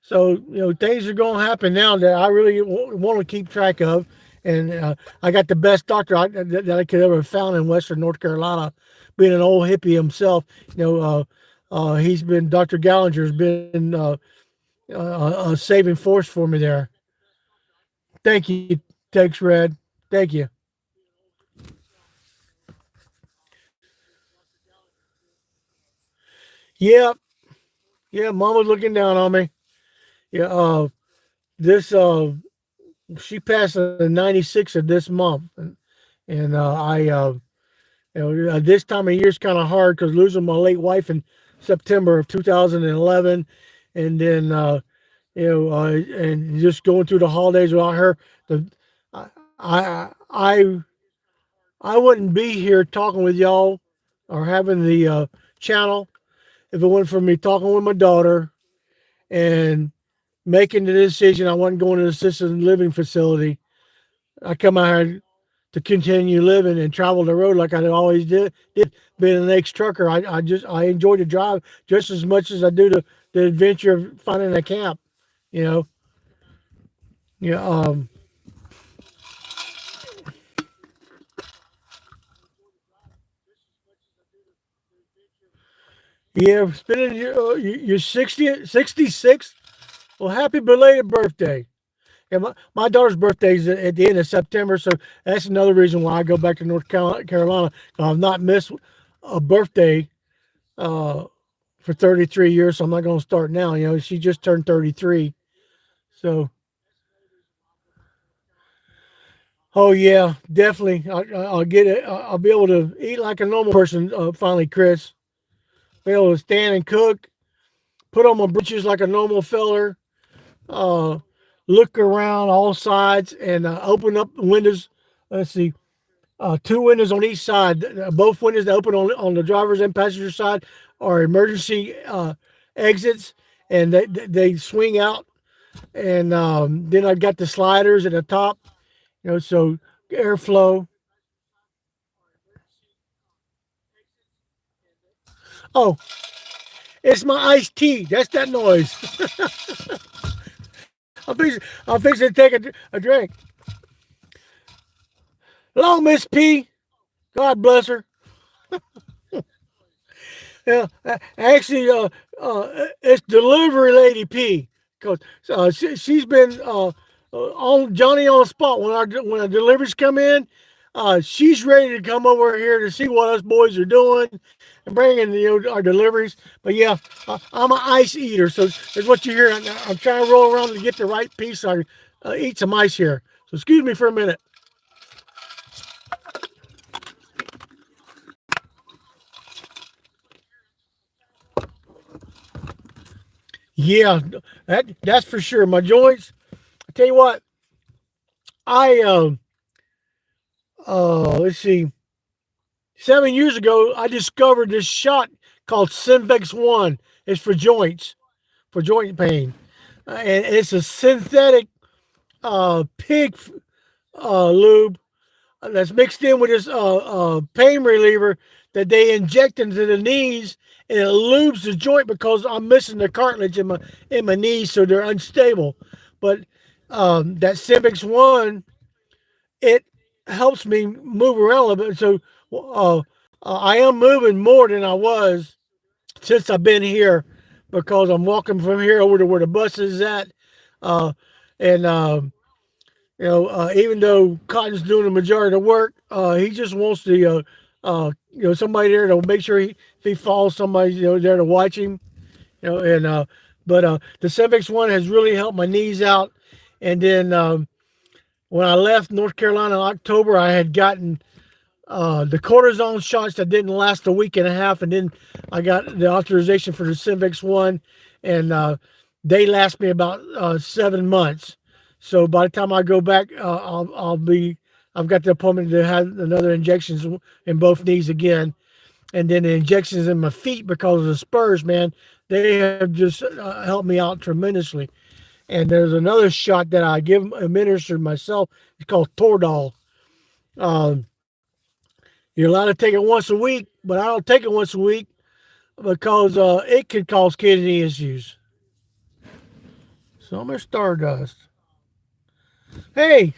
So, things are going to happen now that I really want to keep track of. And I got the best doctor that I could ever have found in Western North Carolina, being an old hippie himself. He's been, Dr. Gallinger's been a saving force for me there. Thank you. Thanks, Red. Thank you. Yeah. Yeah. Mama's looking down on me. Yeah. This, she passed the 96 of this month. And this time of year is kind of hard because losing my late wife in September of 2011, and then and just going through the holidays without her. The I I I wouldn't be here talking with y'all or having the channel if it wasn't for me talking with my daughter and making the decision I wasn't going to an assisted living facility. I come out here to continue living and travel the road like I always did. Being an ex trucker, I enjoy the drive just as much as I do the adventure of finding a camp. You know, yeah, yeah. Spending your 66th. Well, happy belated birthday. And my daughter's birthday is at the end of September, so that's another reason why I go back to North Carolina. I've not missed a birthday uh, for 33 years, so I'm not going to start now. You know, she just turned 33. So, oh, yeah, definitely. I'll get it. I'll be able to eat like a normal person finally, Chris. Be able to stand and cook, put on my britches like a normal feller, uh, look around all sides, and open up the windows. Let's see, two windows on each side. Both windows that open on the driver's and passenger side are emergency exits, and they swing out. And then I got the sliders at the top, you know, so airflow. Oh, it's my iced tea. That's that noise. I'm fixing to take a drink. Hello, Miss P. God bless her. Yeah, actually, it's delivery lady P. Cause she's been on Johnny on the spot when our deliveries come in. She's ready to come over here to see what us boys are doing and bringing our deliveries. But yeah, I'm an ice eater, so that's what you hear. I'm trying to roll around to get the right piece. So I can eat some ice here. So excuse me for a minute. Yeah, that's for sure. My joints. I tell you what, I let's see. 7 years ago, I discovered this shot called Synvex One. It's for joints, for joint pain, and it's a synthetic pig lube that's mixed in with this pain reliever that they inject into the knees, and it lubes the joint because I'm missing the cartilage in my knees, so they're unstable. But that Synvex One, it helps me move around a little bit. So I am moving more than I was since I've been here because I'm walking from here over to where the bus is at. Uh, and even though Cotton's doing the majority of the work, he just wants to, somebody there to make sure if he falls, somebody's there to watch him. And but the Civics One has really helped my knees out. And then when I left North Carolina in October, I had gotten the cortisone shots that didn't last a week and a half, and then I got the authorization for the Civics One, and they last me about 7 months. So by the time I go back, I've got the appointment to have another injections in both knees again, and then the injections in my feet because of the spurs, man. They have just helped me out tremendously. And there's another shot that I give administered myself. It's called Toradol. Um, you're allowed to take it once a week, but I don't take it once a week because it could cause kidney issues. Summer Stardust. Hey,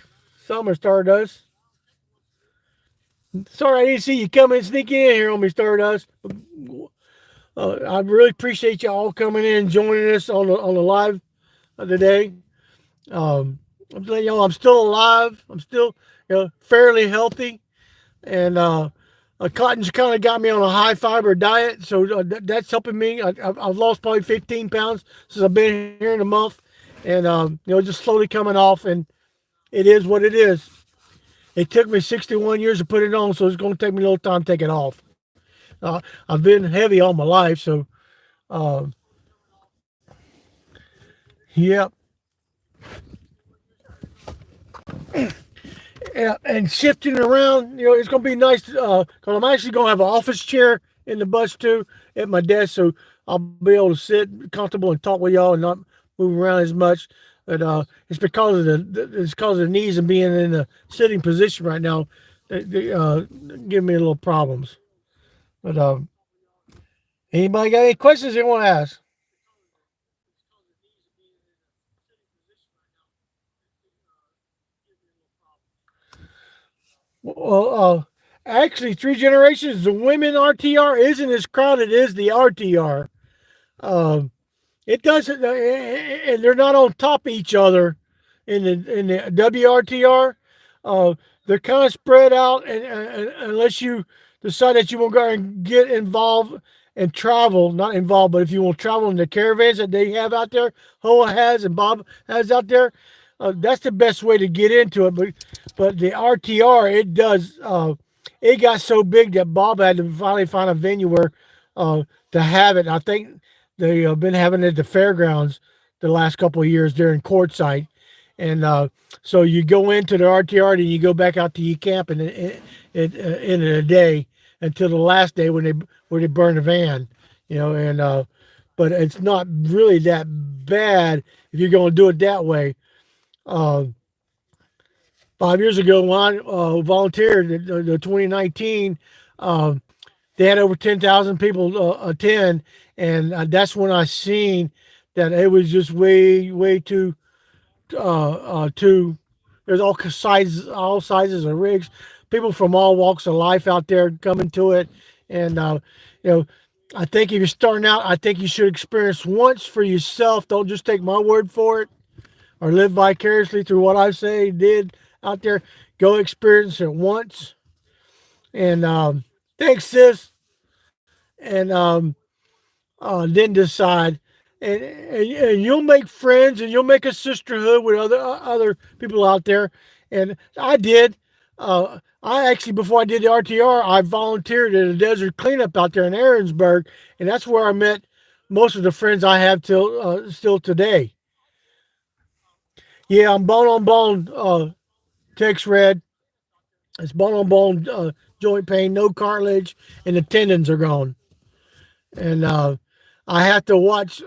Summer Stardust. Sorry I didn't see you coming sneaking in here on me, Stardust. I really appreciate you all coming in and joining us on the live today. I'm letting y'all I'm still alive. I'm still fairly healthy, and Cotton's kind of got me on a high fiber diet, so that's helping me. I've lost probably 15 pounds since I've been here in a month, and just slowly coming off, and it is what it is. It took me 61 years to put it on, so it's going to take me a little time to take it off. I've been heavy all my life, so uh, yeah. And shifting around, it's going to be nice because I'm actually going to have an office chair in the bus too at my desk, so I'll be able to sit comfortable and talk with y'all and not move around as much. But it's because of it's because of the knees and being in a sitting position right now. They give me a little problems. But anybody got any questions they want to ask? Well, actually, three generations. The women RTR isn't as crowded as the RTR. Um, it doesn't, and they're not on top of each other in the WRTR. Uh, they're kind of spread out, and unless you decide that you want to go and get involved and travel, not involved, but if you want to travel in the caravans that they have out there, Hoa has and Bob has out there, that's the best way to get into it. But the RTR, it does. It got so big that Bob had to finally find a venue where to have it. I think they've been having it at the fairgrounds the last couple of years during courtside, and so you go into the RTR and you go back out to your camp in a day until the last day when they burn the van, and but it's not really that bad if you're going to do it that way. Uh, 5 years ago, when I volunteered in the 2019, uh, they had over 10,000 people attend, and that's when I seen that it was just way too. There's all sizes of rigs, people from all walks of life out there coming to it, and you know, I think if you're starting out, I think you should experience once for yourself. Don't just take my word for it or live vicariously through what I say did out there. Go experience it once, and thanks, sis, and then decide. And you'll make friends and you'll make a sisterhood with other people out there. And I did. I actually, before I did the RTR, I volunteered at a desert cleanup out there in Aaronsburg, and that's where I met most of the friends I have till still today. Yeah, I'm bone on bone. Tex Red. It's bone on bone joint pain, no cartilage, and the tendons are gone. And I have to watch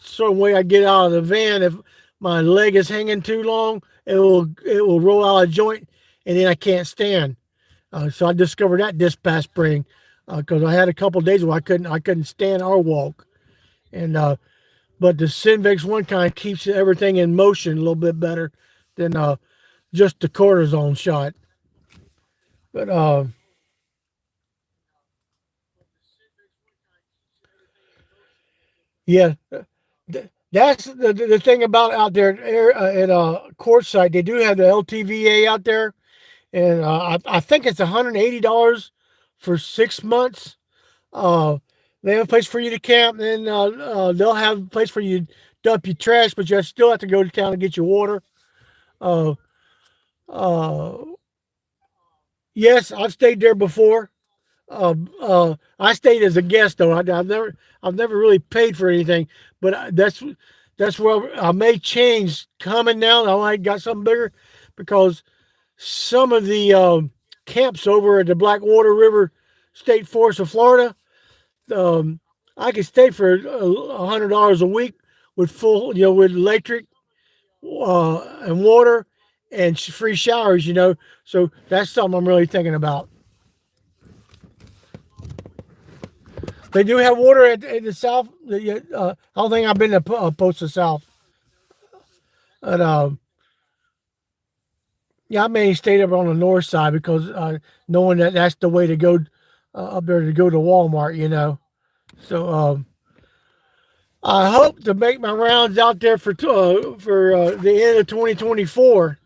certain way I get out of the van. If my leg is hanging too long, it will roll out of joint, and then I can't stand. So I discovered that this past spring because I had a couple of days where I couldn't stand or walk. And but the Synvex one kind of keeps everything in motion a little bit better than just the cortisone shot. But yeah, that's the thing about out there at Quartzsite. They do have the LTVA out there, and I think it's $180 for 6 months. Uh, they have a place for you to camp, and they'll have a place for you to dump your trash, but you still have to go to town to get your water. Uh, uh, yes, I've stayed there before. I stayed as a guest though. I've never really paid for anything, but that's where I may change coming now. I might got something bigger because some of the camps over at the Blackwater River State Forest of Florida, um, I could stay for $100 a week with full, with electric and water and free showers. So that's something I'm really thinking about. They do have water at the south. I don't think I've been to Post the South, but yeah, I mainly stayed up on the north side because knowing that that's the way to go up there to go to Walmart. So I hope to make my rounds out there for the end of 2024,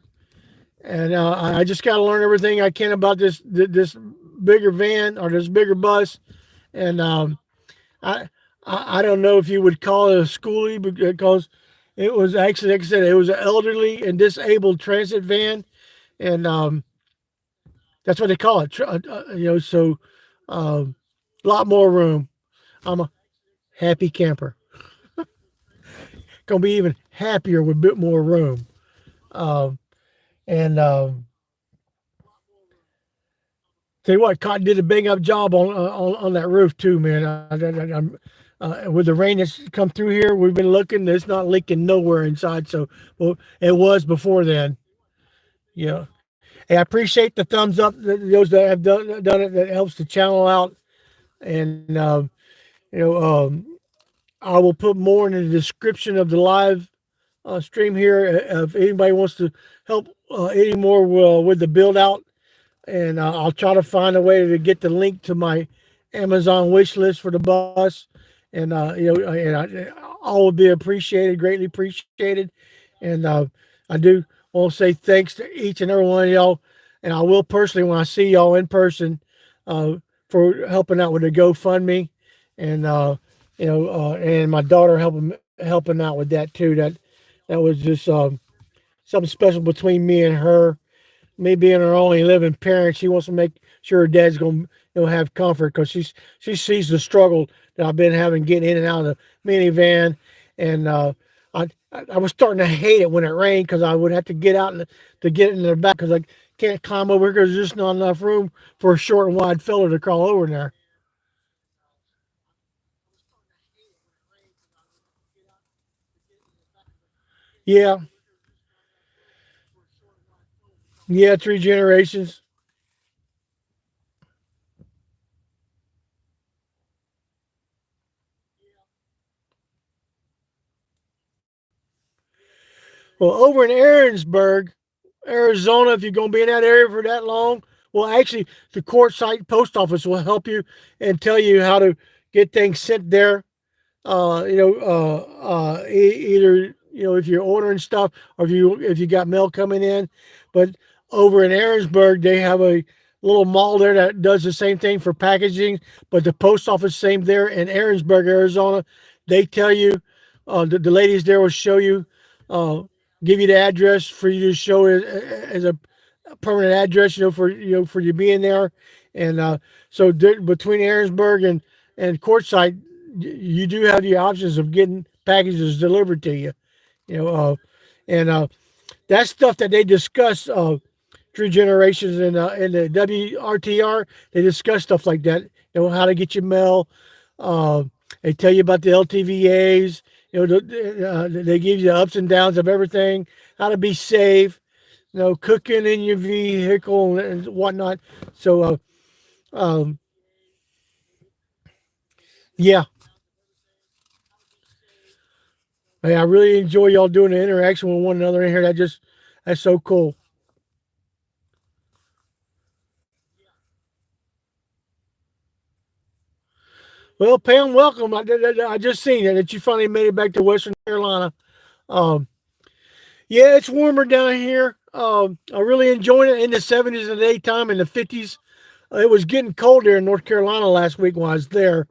and I just got to learn everything I can about this bigger van or this bigger bus, and I, I don't know if you would call it a schoolie because it was actually, like I said, it was an elderly and disabled transit van, and that's what they call it. So a lot more room. I'm a happy camper. Gonna be even happier with a bit more room. Um, and tell you what, Cotton did a bang up job on that roof too, man. with the rain that's come through here, we've been looking. It's not leaking nowhere inside. So, well, it was before then. Yeah. Hey, I appreciate the thumbs up. Those that have done it. That helps the channel out. And you know, I will put more in the description of the live stream here if anybody wants to help any more with the build out. And I'll try to find a way to get the link to my Amazon wish list for the bus. And all would be appreciated, greatly appreciated. And I do want to say thanks to each and every one of y'all. And I will personally, when I see y'all in person, uh, for helping out with the GoFundMe, and and my daughter helping out with that too. That was just something special between me and her. Me being her only living parent, she wants to make sure her dad's gonna have comfort because she sees the struggle that I've been having getting in and out of the minivan, and I was starting to hate it when it rained because I would have to get out to get in the back because I can't climb over because there's just not enough room for a short and wide fella to crawl over in there. Yeah, yeah, 3 generations. Well, over in Aaronsburg, Arizona, if you're going to be in that area for that long, well, actually, the court site post office will help you and tell you how to get things sent there. Either if you're ordering stuff or if you got mail coming in. But over in Aaronsburg, they have a little mall there that does the same thing for packaging. But the post office same there in Aaronsburg, Arizona. They tell you, the ladies there will show you, uh, give you the address for you to show it as a permanent address, for you being there. And so between Aaronsburg and Quartzsite, you do have the options of getting packages delivered to you. You know, and That's stuff that they discuss. 3 generations in the WRTR. They discuss stuff like that. How to get your mail. Uh, they tell you about the LTVAs. They give you the ups and downs of everything. How to be safe. Cooking in your vehicle and whatnot. So, yeah, hey, I really enjoy y'all doing the interaction with one another in here. That's so cool. Well, Pam, welcome. I just seen that you finally made it back to Western Carolina. Um, yeah, it's warmer down here. I really enjoyed it in the 70s in the daytime, in the 50s. It was getting cold there in North Carolina last week when I was there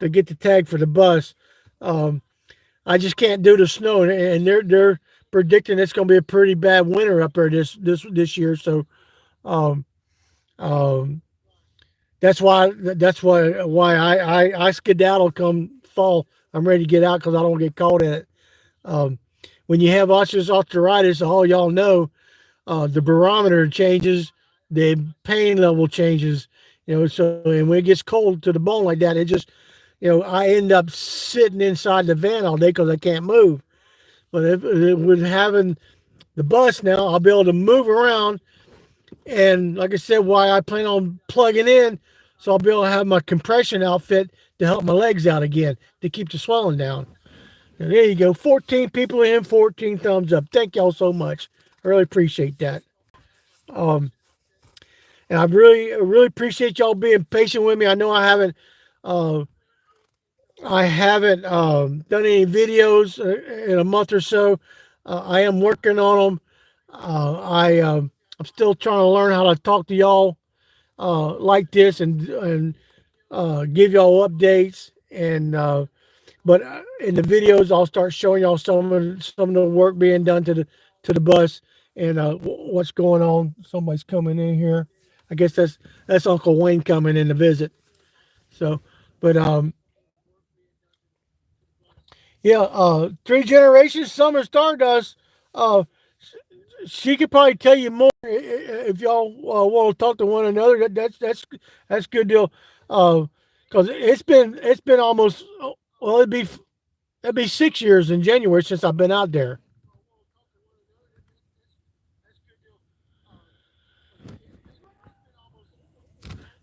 to get the tag for the bus. Um, I just can't do the snow, and they're predicting it's going to be a pretty bad winter up there this year. So um, um, that's why I skedaddle come fall. I'm ready to get out because I don't get caught in it. Um, when you have osteoarthritis, all y'all know, the barometer changes, the pain level changes. So and when it gets cold to the bone like that, it just I end up sitting inside the van all day because I can't move. But with having the bus now, I'll be able to move around. And like I said, why I plan on plugging in, so I'll be able to have my compression outfit to help my legs out again to keep the swelling down. And there you go. 14 people in, 14 thumbs up. Thank y'all so much. I really appreciate that. Um, and I really appreciate y'all being patient with me. I know uh, I haven't done any videos in a month or so. I am working on them. I'm still trying to learn how to talk to y'all like this and give y'all updates. And but in the videos, I'll start showing y'all some of the work being done to the bus and what's going on. Somebody's coming in here. I guess that's Uncle Wayne coming in to visit. So, but yeah, 3 generations, Summer Stardust. Uh, she could probably tell you more if y'all want to talk to one another. That's good deal. Because it's been almost Well, it'd be 6 years in January since I've been out there.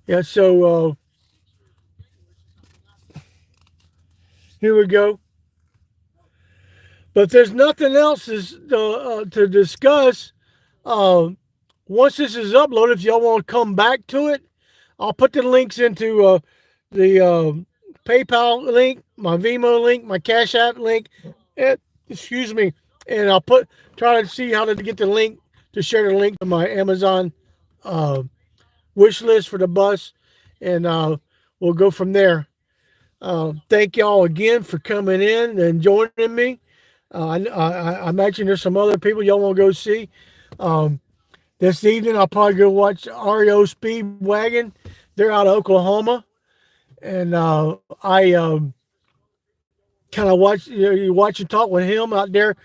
Yeah. So here we go. But if there's nothing else to discuss, uh, once this is uploaded, if y'all want to come back to it, I'll put the links into the PayPal link, my Venmo link, my Cash App link. And, excuse me, and I'll try to see how to get the link to share the link to my Amazon uh, wish list for the bus, and we'll go from there. Thank y'all again for coming in and joining me. I imagine there's some other people y'all want to go see. Um, this evening, I'll probably go watch REO Speedwagon. They're out of Oklahoma, and I kind of watch you watch and talk with him out there.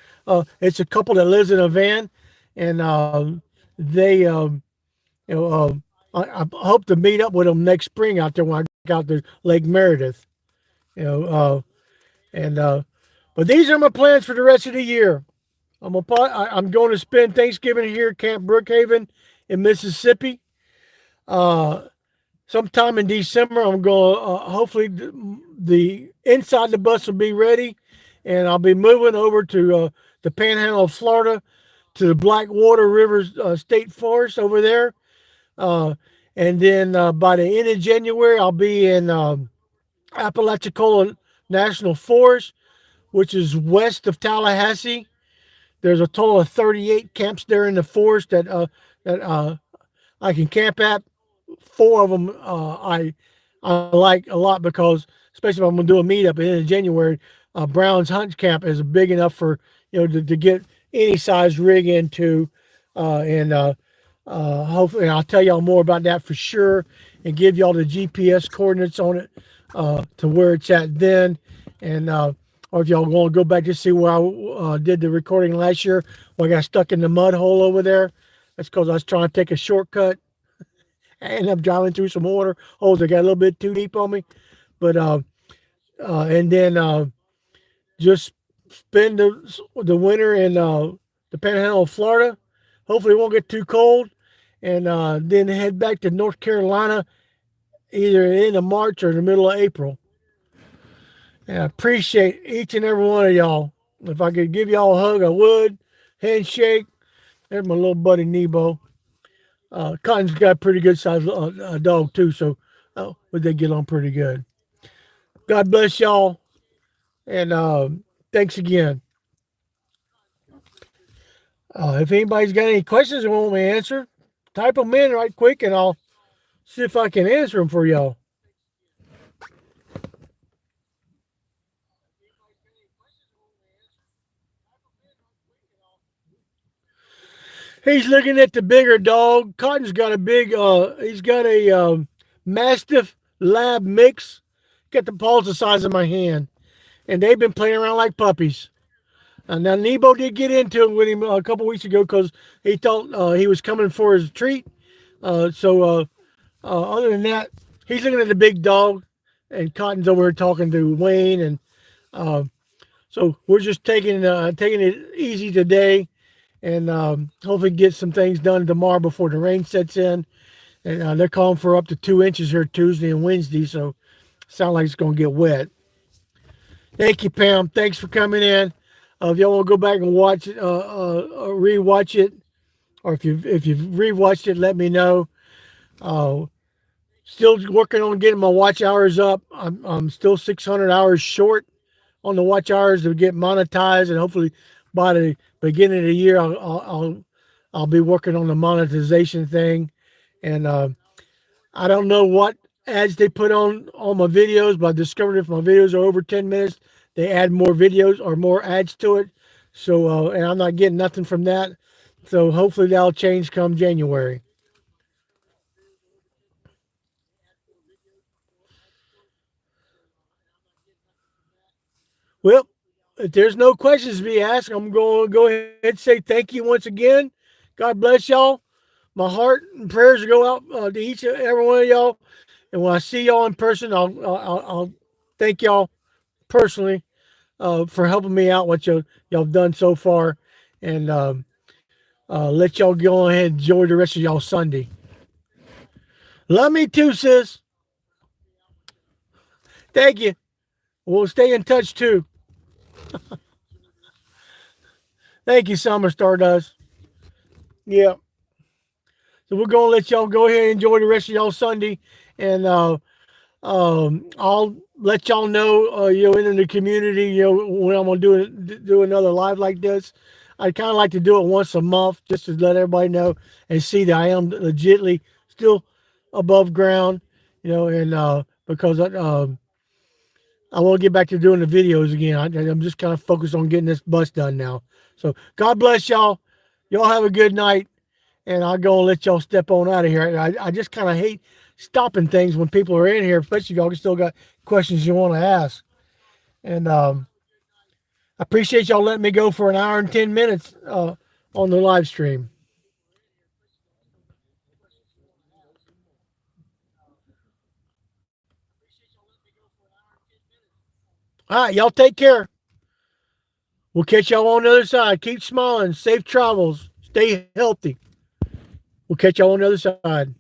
It's a couple that lives in a van, and they you know I hope to meet up with them next spring out there when I go out to Lake Meredith. You know, and but these are my plans for the rest of the year. I'm going to spend Thanksgiving here at Camp Brookhaven in Mississippi. Uh, Sometime in December, I'm going. Hopefully, the inside the bus will be ready, and I'll be moving over to the Panhandle of Florida to the Blackwater River State Forest over there. Uh, and then by the end of January, I'll be in Apalachicola National Forest, which is west of Tallahassee. There's a total of 38 camps there in the forest that I can camp at. Four of them I like a lot because, especially if I'm going to do a meetup at the end of January, Brown's Hunt Camp is big enough for to get any size rig into, and hopefully I'll tell y'all more about that for sure and give y'all the GPS coordinates on it to where it's at then, and or if y'all want to go back to see where I did the recording last year, where I got stuck in the mud hole over there. That's because I was trying to take a shortcut. I ended up driving through some water holes that got a little bit too deep on me. But and then just spend the winter in the Panhandle of Florida. Hopefully, it won't get too cold, and then head back to North Carolina either in the March or the middle of April. And I appreciate each and every one of y'all. If I could give y'all a hug, I would. Handshake. There's my little buddy Nebo. Cotton's got a pretty good sized dog too, so but they get on pretty good. God bless y'all, and thanks again. If anybody's got any questions they want me to answer, type them in right quick, and I'll see if I can answer them for y'all. He's looking at the bigger dog. Cotton's got a big. He's got a Mastiff Lab mix. Got the paws the size of my hand, and they've been playing around like puppies. Now Nebo did get into it with him a couple weeks ago because he thought he was coming for his treat. Other than that, he's looking at the big dog, and Cotton's over here talking to Wayne, and uh, so we're just taking it easy today, and hopefully get some things done tomorrow before the rain sets in. And they're calling for up to 2 inches here Tuesday and Wednesday, so sound like it's gonna get wet. Thank you, Pam. Thanks for coming in. If y'all want to go back and watch it, rewatch it, or if you've rewatched it, let me know. Uh, Still working on getting my watch hours up. I'm still 600 hours short on the watch hours to get monetized, and hopefully by the beginning of the year, I'll be working on the monetization thing. And I don't know what ads they put on my videos, but I discovered if my videos are over 10 minutes, they add more videos or more ads to it. So and I'm not getting nothing from that. So hopefully that'll change come January. Well, if there's no questions to be asked, I'm going to go ahead and say thank you once again. God bless y'all. My heart and prayers go out to each and every one of y'all. And when I see y'all in person, I'll thank y'all personally for helping me out. What y'all done so far, and let y'all go ahead and enjoy the rest of y'all Sunday. Love me too, sis. Thank you. We'll stay in touch too. Thank you, Summer Stardust. Yeah. So we're gonna let y'all go ahead and enjoy the rest of y'all Sunday, and I'll let y'all know, in the community, when I'm gonna do another live like this. I kind of like to do it once a month, just to let everybody know and see that I am legitly still above ground, and because I want to get back to doing the videos again. I'm just kind of focused on getting this bus done now. So God bless y'all. Y'all have a good night, and I'll go and let y'all step on out of here. I just kind of hate stopping things when people are in here, especially if y'all still got questions you want to ask. And I appreciate y'all letting me go for an hour and 10 minutes on the live stream. All right, y'all take care. We'll catch y'all on the other side. Keep smiling. Safe travels. Stay healthy. We'll catch y'all on the other side.